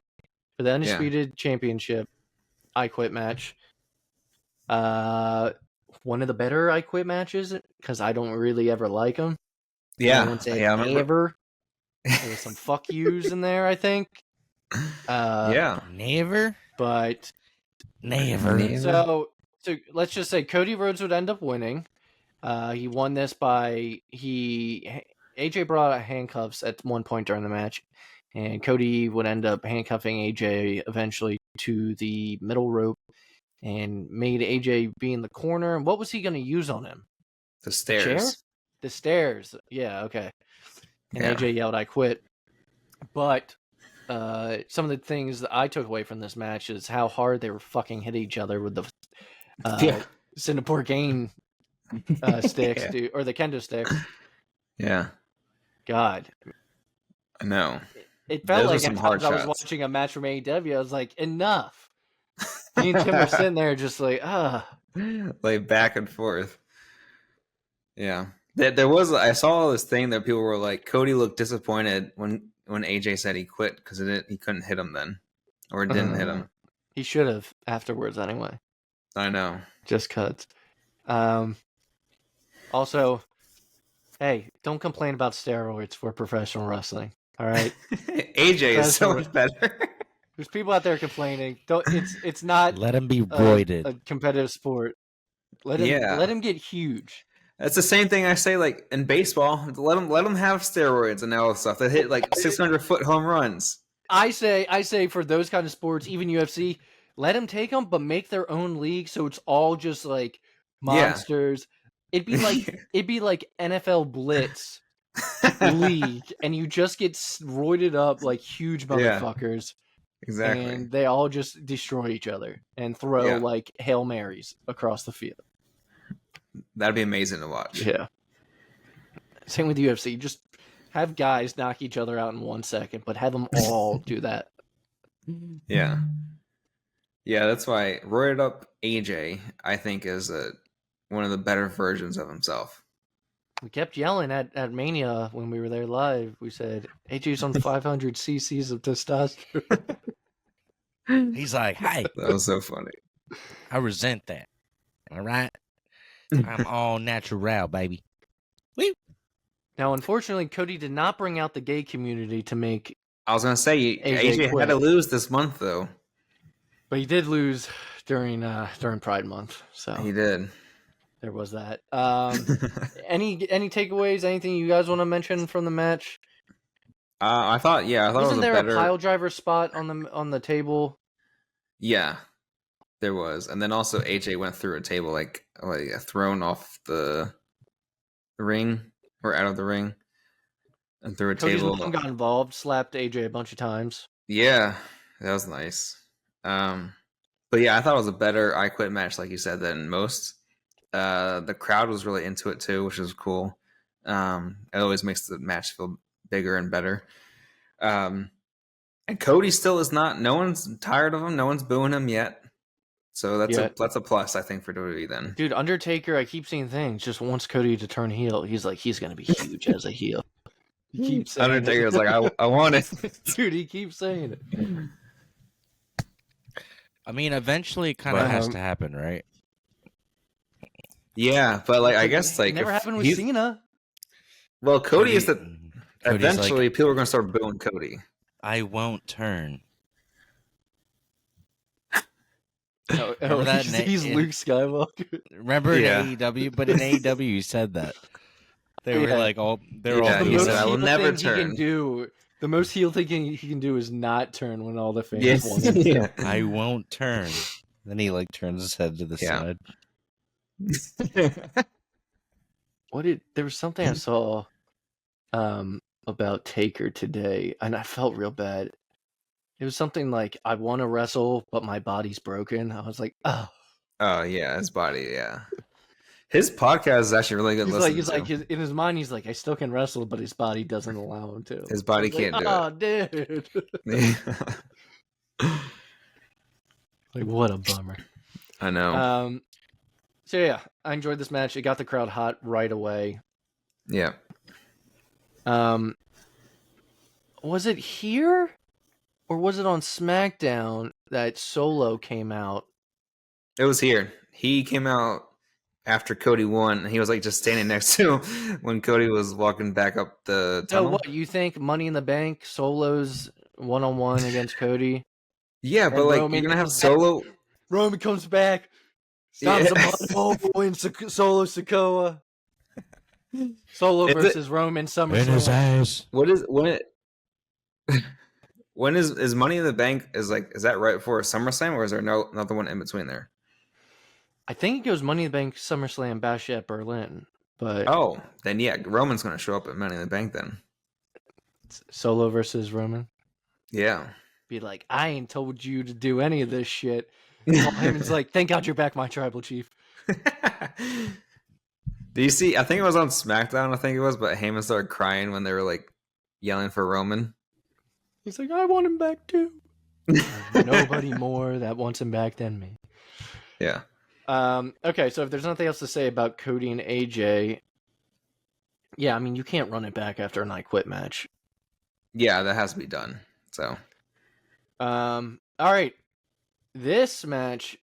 for the Undisputed Championship I Quit match. One of the better I Quit matches, because I don't really ever like them. Yeah. I won't say ever. There was some fuck yous in there, I think. Never? But never. So let's just say Cody Rhodes would end up winning. He won this by he AJ brought out handcuffs at one point during the match, and Cody would end up handcuffing AJ eventually to the middle rope and made AJ be in the corner. And what was he going to use on him? The Chair? stairs. The stairs. Yeah, okay. And Yeah. AJ yelled, "I quit." But some of the things that I took away from this match is how hard they were fucking hitting each other with the Singapore Gain sticks, Yeah. dude, or the kendo sticks. Yeah. God, I know. it felt Those were like some at hard times I was shots. watching a match from AEW. I was like, enough. Me and Tim were sitting there just like, Like back and forth. Yeah. There was, I saw this thing that people were like, Cody looked disappointed when AJ said he quit because he couldn't hit him then, or it didn't hit him. He should have afterwards anyway. I know. Just cuts. Also, hey, don't complain about steroids for professional wrestling. All right, AJ is so much better. There's people out there complaining. It's not. Let him be roided. A competitive sport. Let him get huge. That's the same thing I say like in baseball. Let them have steroids and all that stuff. They hit like 600-foot home runs. I say for those kind of sports, even UFC, let them take them, but make their own league so it's all just like monsters. Yeah. It'd be like NFL Blitz league, and you just get roided up like huge motherfuckers. Exactly. And they all just destroy each other and throw like Hail Marys across the field. That'd be amazing to watch. Yeah. Same with UFC. Just have guys knock each other out in 1 second, but have them all do that. Yeah. Yeah, that's why roided up AJ, I think, is one of the better versions of himself. We kept yelling at Mania when we were there live. We said, AJ's on 500 cc's of testosterone. He's like, hey. That was so funny. I resent that. All right? I'm all natural, baby. Woo. Now, unfortunately, Cody did not bring out the gay community to make. I was going to say, AJ had to lose this month, though. But he did lose during Pride Month. So he did. There was that. Any takeaways? Anything you guys want to mention from the match? I thought it was Wasn't there better... a pile driver spot on the table? Yeah, there was, and then also AJ went through a table like thrown off the ring or out of the ring, and through a table. Cody's got involved, slapped AJ a bunch of times. Yeah, that was nice. But yeah, I thought it was a better I Quit match, like you said, than most. The crowd was really into it too, which was cool. It always makes the match feel bigger and better. And Cody still is not. No one's tired of him. No one's booing him yet. So that's a plus, I think, for WWE then. Dude, Undertaker, I keep seeing things. Just wants Cody to turn heel. He's like, he's gonna be huge as a heel. He keeps saying Undertaker's like, I want it. Dude, he keeps saying it. I mean, eventually it kind of has to happen, right? Yeah, but like I guess like it never happened with Cena. Well, Cody is that eventually people are gonna start booing Cody. I won't turn. Remember that he's Luke Skywalker. Remember in AEW, but in AEW you said that they were like all they're all. He said, "I will never turn." The most heel thing he can do is not turn when all the fans want him to. I won't turn. Then he like turns his head to the side. There was something I saw about Taker today, and I felt real bad. It was something like, I want to wrestle, but my body's broken. I was like, oh. Oh, yeah, his body, yeah. His podcast is actually really good listening to. In his mind, he's like, I still can wrestle, but his body doesn't allow him to. His body can't do it. Oh, dude. Like, what a bummer. I know. So, yeah, I enjoyed this match. It got the crowd hot right away. Yeah. Was it here? Or was it on SmackDown that Solo came out? It was here. He came out after Cody won, and he was like just standing next to him when Cody was walking back up the tunnel. So what, you think Money in the Bank, Solo's one-on-one against Cody? Yeah, but like Roman, you're going to have Solo. Roman comes back, stops him on in Solo Sikoa. Solo Is it- versus Roman In his SummerSlam. ass. What is when it? When is Money in the Bank? Is that right before SummerSlam, or is there another one in between there? I think it goes Money in the Bank, SummerSlam, Bash at Berlin. But Oh, then yeah, Roman's going to show up at Money in the Bank then. Solo versus Roman. Yeah. Be like, I ain't told you to do any of this shit. Paul Heyman's like, thank God you're back, my tribal chief. Do you see? I think it was on SmackDown. I think it was, but Heyman started crying when they were like yelling for Roman. He's like, I want him back too. There's nobody more that wants him back than me. Yeah. Okay, so if there's nothing else to say about Cody and AJ, yeah, I mean, you can't run it back after an I Quit match. Yeah, that has to be done. So. All right, this match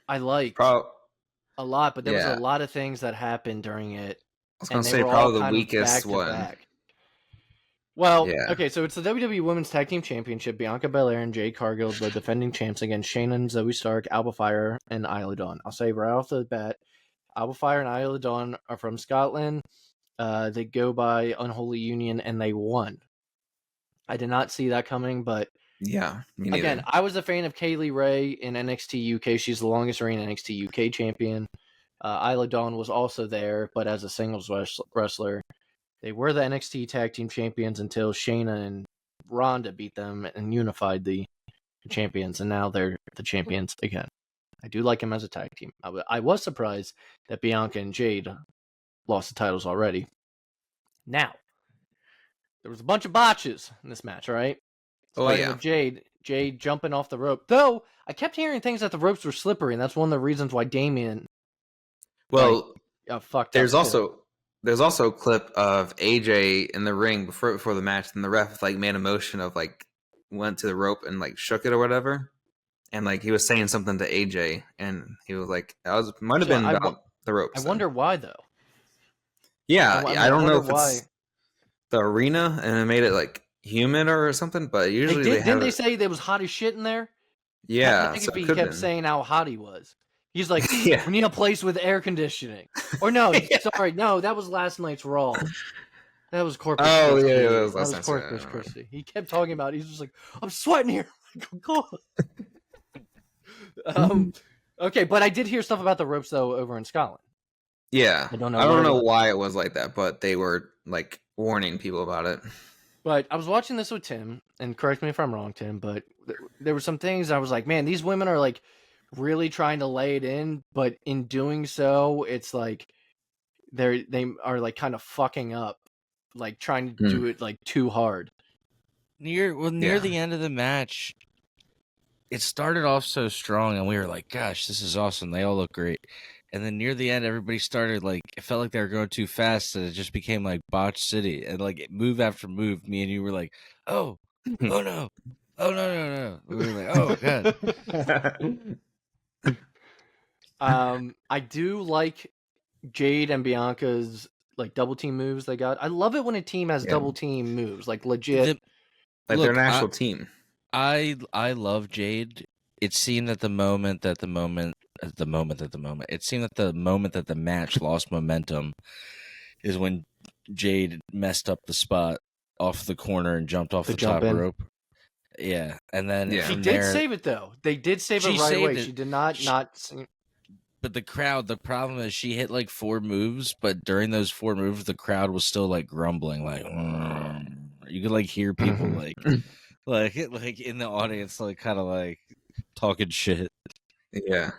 I liked a lot, but there was a lot of things that happened during it. I was going to say probably the weakest one. Back. Well, Yeah. okay, so it's the WWE Women's Tag Team Championship. Bianca Belair and Jade Cargill, the defending champs, against Shayna and Zoe Stark, Alba Fire, and Isla Dawn. I'll say right off the bat, Alba Fire and Isla Dawn are from Scotland. They go by Unholy Union, and they won. I did not see that coming, but yeah, me neither. Again, I was a fan of Kaylee Ray in NXT UK. She's the longest reigning NXT UK champion. Isla Dawn was also there, but as a singles wrestler. They were the NXT Tag Team Champions until Shayna and Ronda beat them and unified the champions, and now they're the champions again. I do like them as a tag team. I was surprised that Bianca and Jade lost the titles already. Now, there was a bunch of botches in this match, right? Starting with Jade jumping off the rope. Though, I kept hearing things that the ropes were slippery, and that's one of the reasons why Damien fucked there's up. There's also a clip of AJ in the ring before the match, and the ref made a motion of went to the rope and shook it or whatever, and he was saying something to AJ, and he was might have been about the ropes. I wonder why though. Yeah, I don't know if it's the arena and it made it humid or something, but usually didn't they say there was hot as shit in there? Yeah, I think he kept saying how hot he was. He's like, yeah. We need a place with air conditioning. Or no, sorry, no, that was last night's Raw. That was Corpus Christi. Yeah, that was Corpus Christi. He kept talking about it. He's just like, I'm sweating here. Okay, but I did hear stuff about the ropes, though, over in Scotland. Yeah. I don't know why it was like that, but they were, warning people about it. But I was watching this with Tim, and correct me if I'm wrong, Tim, but there were some things I was like, man, these women are, really trying to lay it in, but in doing so, it's they are kind of fucking up, trying to do it too hard. Near the end of the match, it started off so strong, and we were like, "Gosh, this is awesome! They all look great." And then near the end, everybody started it felt like they were going too fast, and it just became botch city, and move after move. Me and you were like, "Oh, oh no, oh no!" We were like, "Oh god." I do like Jade and Bianca's double team moves they got. I love it when a team has double team moves, legit. They're an actual team. I love Jade. It seemed that the moment that the match lost momentum is when Jade messed up the spot off the corner and jumped off the top rope. Yeah, and then she did save it though. They did save it right away. She did not. But the problem is she hit 4 moves, but during those 4 moves, the crowd was still grumbling, you could hear people in the audience, kind of talking shit. Yeah.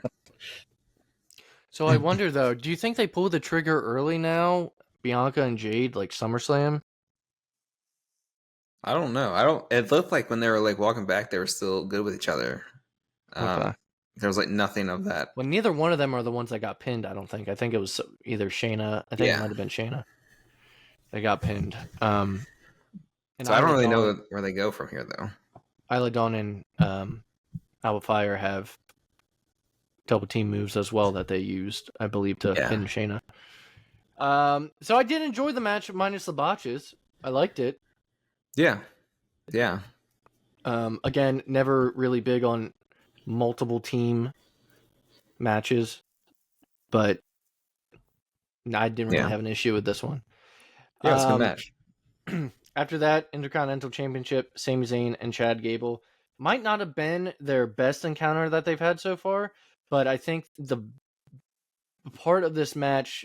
So I wonder though, do you think they pulled the trigger early now, Bianca and Jade, SummerSlam? I don't know. It looked like when they were walking back, they were still good with each other. Okay. There was nething of that. Well, neither one of them are the ones that got pinned. I don't think. I think it was either Shayna. I think it might have been Shayna. They got pinned. So I don't really know where they go from here, though. Isla Dawn and Alba Fire have double team moves as well that they used, I believe, to pin Shayna. So I did enjoy the match minus the botches. I liked it. Yeah. Again, never really big on multiple team matches, but I didn't really have an issue with this one. Yeah, it's a good match. After that, Intercontinental Championship, Sami Zayn and Chad Gable. Might not have been their best encounter that they've had so far, but I think the part of this match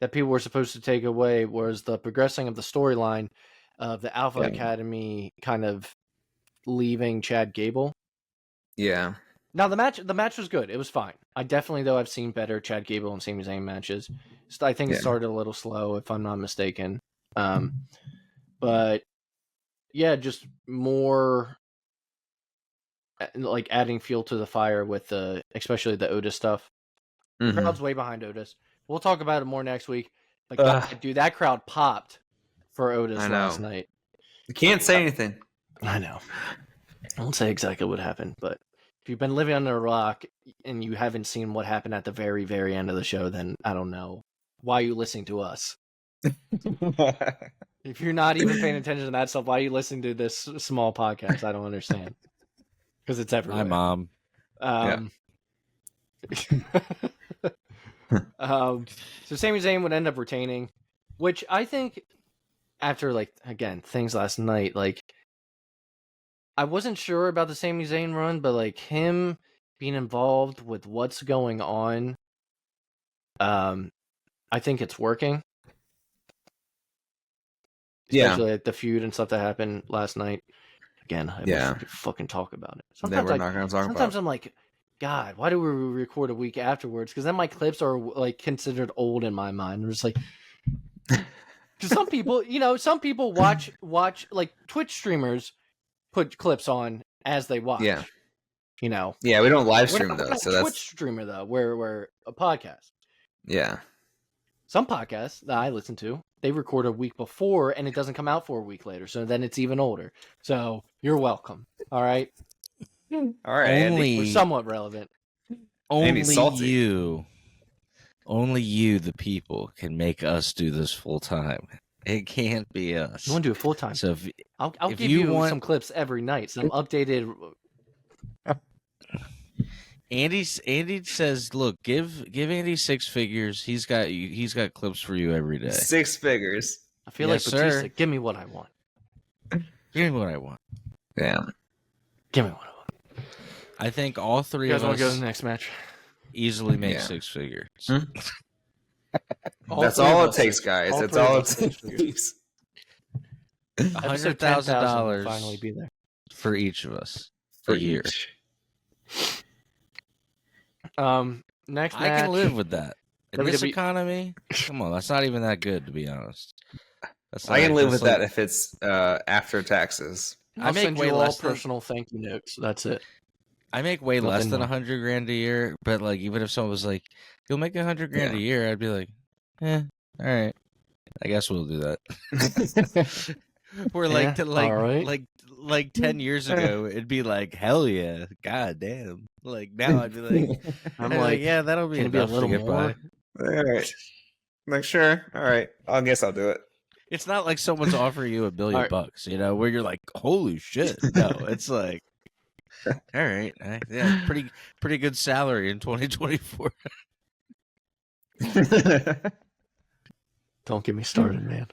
that people were supposed to take away was the progressing of the storyline of the Alpha Academy kind of leaving Chad Gable. Yeah. Now the match was good. It was fine. I definitely, though, I've seen better Chad Gable and Sami Zayn matches. So I think it started a little slow, if I'm not mistaken. But yeah, just more like adding fuel to the fire with especially the Otis stuff. The crowd's way behind Otis. We'll talk about it more next week. But God, dude, that crowd popped for Otis last night. You can't say anything. I know. I won't say exactly what happened, but if you've been living under a rock and you haven't seen what happened at the very, very end of the show, then I don't know. Why are you listening to us? If you're not even paying attention to that stuff, why are you listening to this small podcast? I don't understand. Because it's everywhere. Hi, Mom. So Sami Zayn would end up retaining, which I think after, like, again, things last night, like, I wasn't sure about the Sami Zayn run, but, like, him being involved with what's going on, I think it's working. Especially like the feud and stuff that happened last night. Again, I wish we could fucking talk about it. Sometimes we're not going to talk sometimes I'm like, God, why do we record a week afterwards? Because then my clips are like considered old in my mind. I'm just like, because some people, watch like Twitch streamers put clips on as they watch. Yeah. Yeah, we don't live stream we're not so a that's Twitch streamer though. We're a podcast. Yeah. Some podcasts that I listen to, they record a week before and it doesn't come out for a week later. So then it's even older. So you're welcome. All right. All right. We're somewhat relevant. Only you, the people, can make us do this full time. It can't be us. You want to do it full time? So I'll give you some clips every night. Some updated. Andy says, "Look, give Andy 6 figures. He's got clips for you every day. 6 figures. I feel like Batista. Give me what I want. Give me what I want. Yeah. Give me what I want. I think all three of us want to go to the next match. Easily make 6 figures. That's all it takes, guys. That's all it takes. $100,000 finally be there for each of us for a year. Next match. I can live with that. In this economy, come on, that's not even that good, to be honest. I can live with that if it's after taxes. I make way less personal thank you notes. That's it. I make way less than $100,000 a year, but like even if someone was like, "You'll make $100,000 a year," I'd be like, all right, I guess we'll do that. We're like 10 years ago, it'd be like, hell yeah, god damn. Like now, I'd be like, I'm like, yeah, that'll be a little more. All right, like sure, all right, I guess I'll do it. It's not like someone's offering you $1 billion, where you're like, holy shit. No, it's like, all right, yeah, pretty good salary in 2024. Don't get me started, man.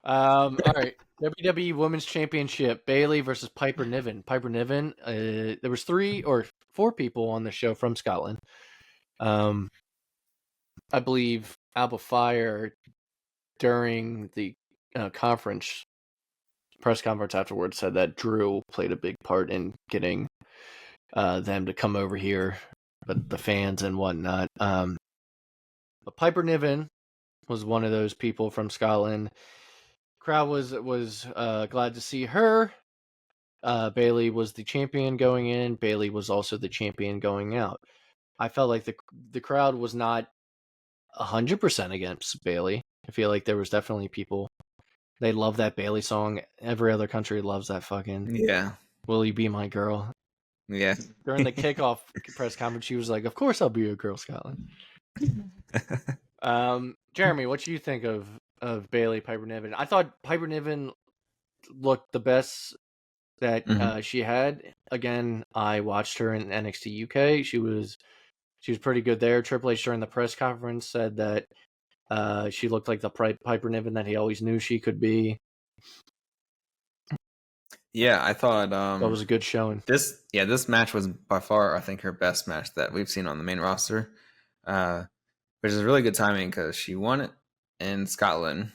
All right, WWE Women's Championship: Bayley versus Piper Niven. Piper Niven. There was 3 or 4 people on the show from Scotland. I believe Alba Fire during the press conference afterwards said that Drew played a big part in getting them to come over here, but the fans and whatnot. But Piper Niven was one of those people from Scotland. Crowd was glad to see her. Bayley was the champion going in. Bayley was also the champion going out. I felt like the crowd was not 100% against Bayley. I feel like there was definitely people. They love that Bayley song. Every other country loves that fucking. Yeah. Will you be my girl? Yeah. During the kickoff press conference, she was like, "Of course I'll be your girl, Scotland." Jeremy, what do you think of Bayley, Piper Niven? I thought Piper Niven looked the best that she had. Again, I watched her in NXT UK. She was pretty good there. Triple H during the press conference said that She looked like the Piper Niven that he always knew she could be. Yeah, I thought That was a good showing. this match was by far, I think, her best match that we've seen on the main roster, which is really good timing because she won it in Scotland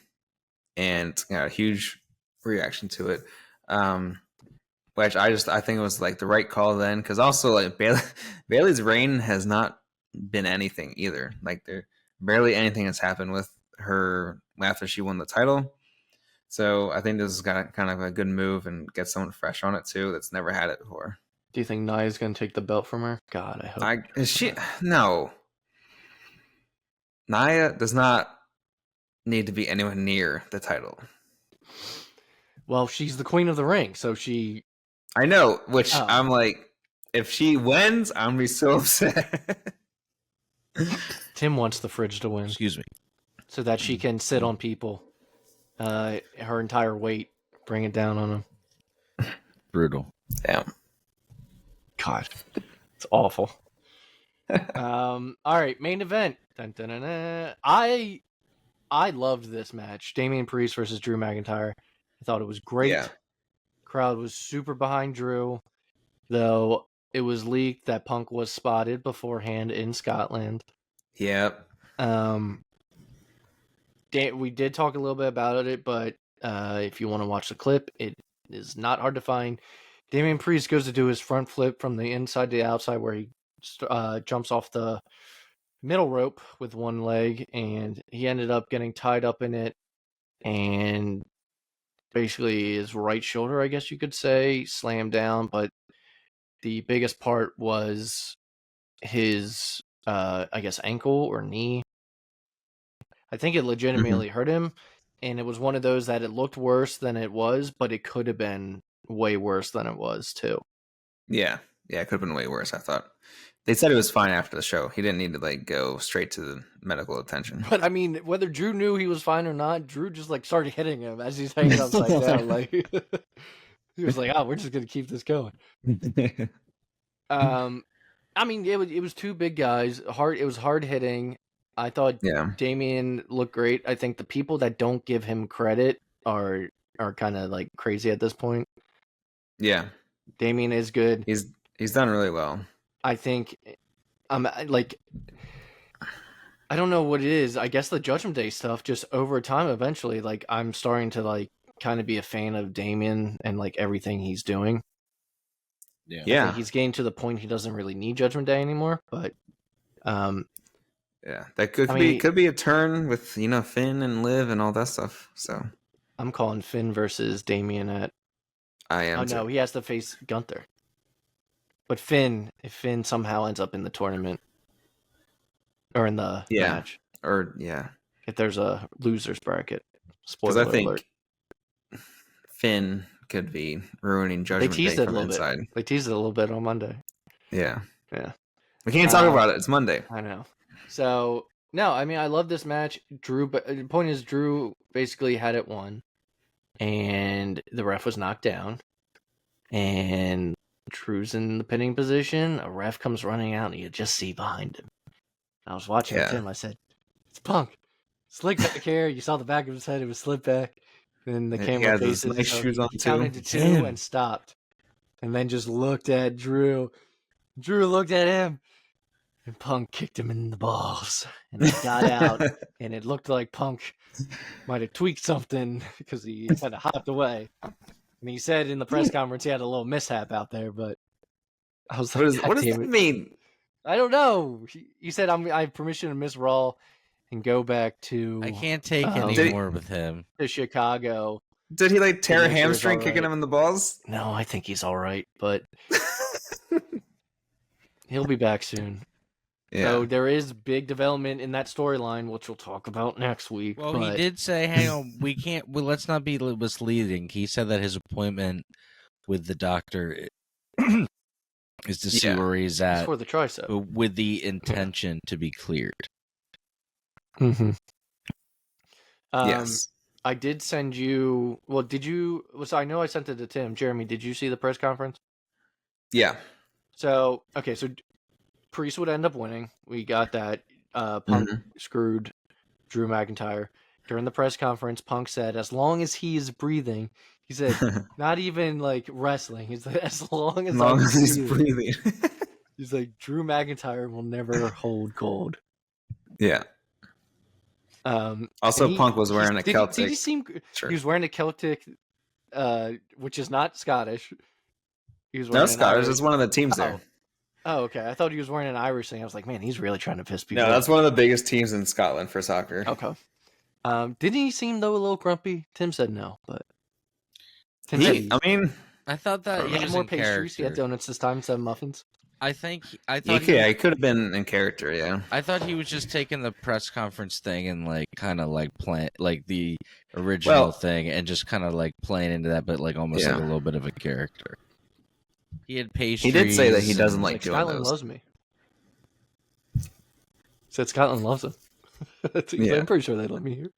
and got a huge reaction to it. Which I think it was like the right call then, because also like Bailey's reign has not been anything either. Like there barely anything has happened with her after she won the title. So I think this is kind of a good move and get someone fresh on it too that's never had it before. Do you think Nia's going to take the belt from her? God, I hope. No. Nia does not need to be anywhere near the title. Well, she's the queen of the ring, so she... I know, which I'm like, if she wins, I'm going to be so upset. Tim wants the fridge to win. Excuse me. So that she can sit on people. Her entire weight, bring it down on them. Brutal. Damn. God, it's awful. All right, main event. Dun, dun, dun, dun. I loved this match. Damian Priest versus Drew McIntyre. I thought it was great. Yeah. Crowd was super behind Drew, though it was leaked that Punk was spotted beforehand in Scotland. Yep. We did talk a little bit about it, but if you want to watch the clip, it is not hard to find. Damian Priest goes to do his front flip from the inside to the outside where he jumps off the middle rope with one leg, and he ended up getting tied up in it, and basically his right shoulder, I guess you could say, slammed down, but the biggest part was his, I guess, ankle or knee. I think it legitimately hurt him, and it was one of those that it looked worse than it was, but it could have been way worse than it was, too. Yeah. Yeah, it could have been way worse, I thought. They said it was fine after the show. He didn't need to like go straight to the medical attention. But I mean, whether Drew knew he was fine or not, Drew just like started hitting him as he's hanging upside down. Like he was like, "Oh, we're just gonna keep this going." I mean, it was two big guys. It was hard hitting. I thought Damian looked great. I think the people that don't give him credit are kind of like crazy at this point. Yeah, Damian is good. He's done really well. I think, like, I don't know what it is. I guess the Judgment Day stuff, just over time, eventually, like, I'm starting to, like, kind of be a fan of Damian and, like, everything he's doing. Yeah. I think he's getting to the point he doesn't really need Judgment Day anymore, but, yeah, that could be a turn with, Finn and Liv and all that stuff, so. I'm calling Finn versus Damian at... I am, Oh, no, he has to face Gunther. But if Finn somehow ends up in the tournament, or in the match, if there's a loser's bracket, spoiler alert. Because I think Finn could be ruining Judgment Day from inside. They teased it a little bit on Monday. Yeah. Yeah. We can't talk about it. It's Monday. I know. So, no, I mean, I love this match. But the point is, Drew basically had it won, and the ref was knocked down, and Drew's in the pinning position. A ref comes running out, and you just see behind him. I was watching with him. I said, "It's Punk. Slick back here." You saw the back of his head. It was slick back. Then the camera faces. Nice shoes on he counted to two and stopped, and then just looked at Drew. Drew looked at him, and Punk kicked him in the balls, and he got out. And it looked like Punk might have tweaked something because he kind of hopped away. And he said in the press conference he had a little mishap out there, but I was like, what does that mean? I don't know. He said, I have permission to miss Raw and go back to... I can't take any more with him. To Chicago. Did he like tear a hamstring kicking him in the balls? No, I think he's all right, but he'll be back soon. Yeah. So there is big development in that storyline, which we'll talk about next week. Well, he did say, hang on, let's not be misleading. He said that his appointment with the doctor is to see where he's at. It's for the tricep. With the intention to be cleared. Mm-hmm. Yes. I did send you... Well, did you... So I know I sent it to Tim. Jeremy, did you see the press conference? Yeah. So, okay, so Priest would end up winning. We got that. Punk screwed Drew McIntyre. During the press conference, Punk said, as long as he is breathing, he said, not even like wrestling. He's like, as long as I'm he's breathing. breathing. He's like, Drew McIntyre will never hold gold. Yeah. Also, Punk was wearing a Celtic Did he seem? shirt. He was wearing a Celtic, which is not Scottish. He was wearing No, an Scottish Irish. is one of the teams there. Oh, okay. I thought he was wearing an Irish thing. I was like, man, he's really trying to piss people No, off. that's one of the biggest teams in Scotland for soccer. Okay. Didn't he seem though a little grumpy? Tim said no, but Tim I thought that he had more pastries. He had donuts this time instead of muffins. I thought he could have been in character. Yeah, I thought he was just taking the press conference thing and like kind of like playing like the original thing and just kind of like playing into that, but like almost like a little bit of a character. He had pastries. He did say that he doesn't like doing Scotland those. loves me. Said Scotland loves him. Yeah. I'm pretty sure they let me here.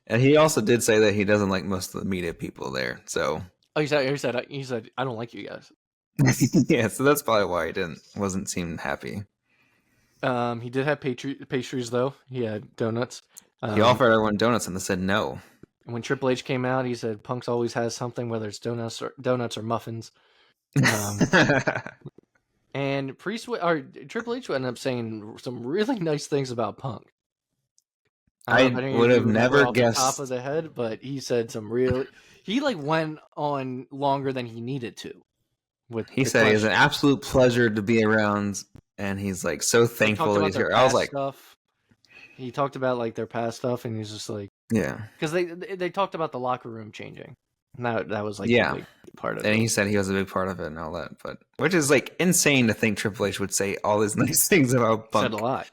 And he also did say that he doesn't like most of the media people there. So he said I don't like you guys. Yeah, so that's probably why he wasn't seeming happy. He did have pastries though. He had donuts. He offered everyone donuts and they said no. When Triple H came out, he said Punk's always has something, whether it's donuts or muffins. And Triple H would end up saying some really nice things about Punk. I would have never guessed off the top of the head, but he said some really. He like went on longer than he needed to. He said it was an absolute pleasure to be around, and he's like so thankful that he's here. I was like, stuff. He talked about like their past stuff, and he's just like, yeah, because they talked about the locker room changing. And that was like a big part of it. And he said he was a big part of it and all that, but which is like insane to think Triple H would say all these nice things about Punk. Said a lot.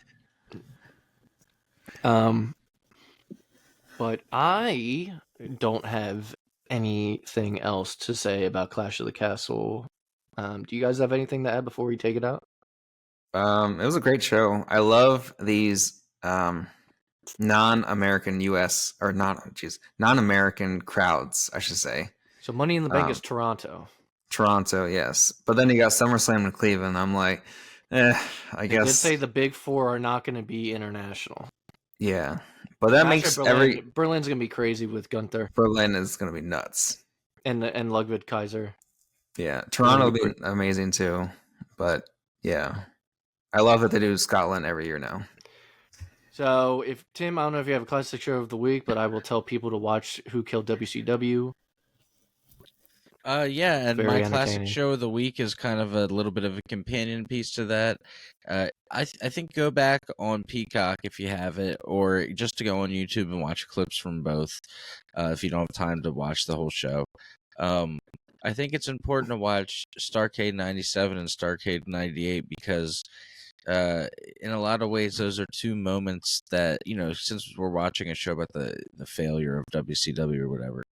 But I don't have anything else to say about Clash of the Castle. Do you guys have anything to add before we take it out? It was a great show. I love these non-American non-American crowds, I should say. So Money in the Bank is Toronto. Toronto, yes. But then you got SummerSlam in Cleveland. I'm like, I guess. They did say the big four are not going to be international. Yeah. But that makes Berlin's going to be crazy with Gunther. Berlin is going to be nuts. And Ludwig Kaiser. Yeah. Toronto will be amazing too. But yeah. I love that they do Scotland every year now. So, Tim, I don't know if you have a classic show of the week, but I will tell people to watch Who Killed WCW. Yeah, and my classic show of the week is kind of a little bit of a companion piece to that. I think go back on Peacock if you have it, or just to go on YouTube and watch clips from both if you don't have time to watch the whole show. I think it's important to watch Starrcade 97 and Starrcade 98 because in a lot of ways those are two moments that, since we're watching a show about the failure of WCW or whatever,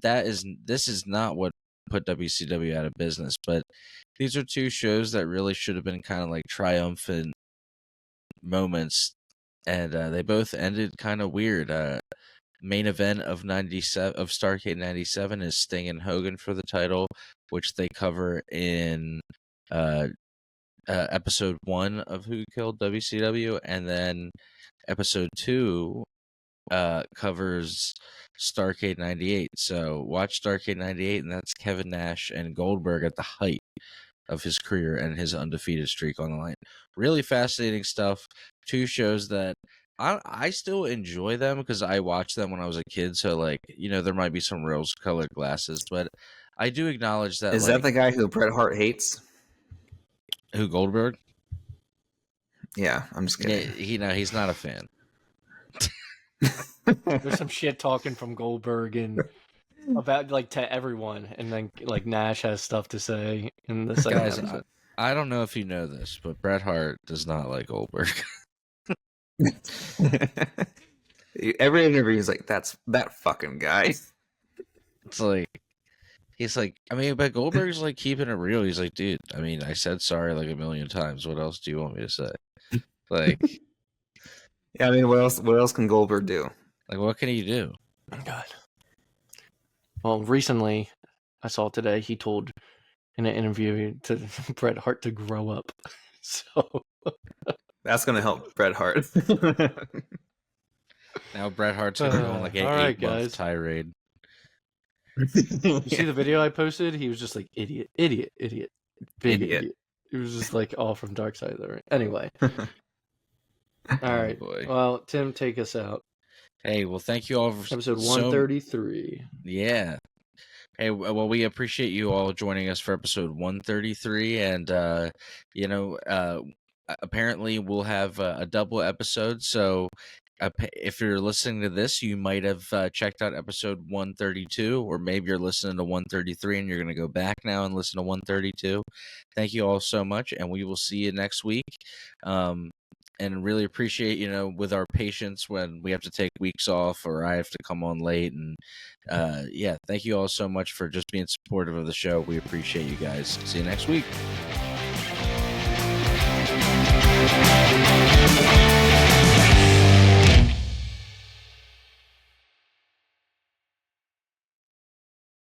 this is not what put WCW out of business, but these are two shows that really should have been kind of like triumphant moments, and they both ended kind of weird. Main event of Starrcade 97 is Sting and Hogan for the title, which they cover in episode 1 of Who Killed WCW, and then episode 2 covers Starrcade 98. So watch Starrcade 98, and that's Kevin Nash and Goldberg at the height of his career and his undefeated streak on the line. Really fascinating stuff. Two shows that I still enjoy them because I watched them when I was a kid. So there might be some rose-colored glasses, but I do acknowledge that. Is that the guy who Bret Hart hates? Who, Goldberg? Yeah, I'm just kidding. Yeah, he's not a fan. There's some shit talking from Goldberg and about to everyone, and then Nash has stuff to say in the second episode. I don't know if you know this, but Bret Hart does not like Goldberg. Every interview he's like, "That's that fucking guy." It's like he's like, but Goldberg's keeping it real. He's like, dude, I said sorry a million times. What else do you want me to say? Yeah, what else can Goldberg do? What can he do? Oh, God. Well, recently, I saw today, he told in an interview to Bret Hart to grow up. So That's gonna help Bret Hart. Now Bret Hart's gonna go on like an all right, 8-month guys. tirade. You see the video I posted? He was just like idiot, idiot, idiot, big idiot. It was just like all from Dark Side of the Ring. Anyway. All right. Boy. Well, Tim, take us out. Hey, well, thank you all for Episode 133. Yeah. Hey, well, we appreciate you all joining us for episode 133, and apparently we'll have a double episode. So, if you're listening to this, you might have checked out episode 132, or maybe you're listening to 133 and you're going to go back now and listen to 132. Thank you all so much, and we will see you next week. And really appreciate, with our patience when we have to take weeks off or I have to come on late. And thank you all so much for just being supportive of the show. We appreciate you guys. See you next week.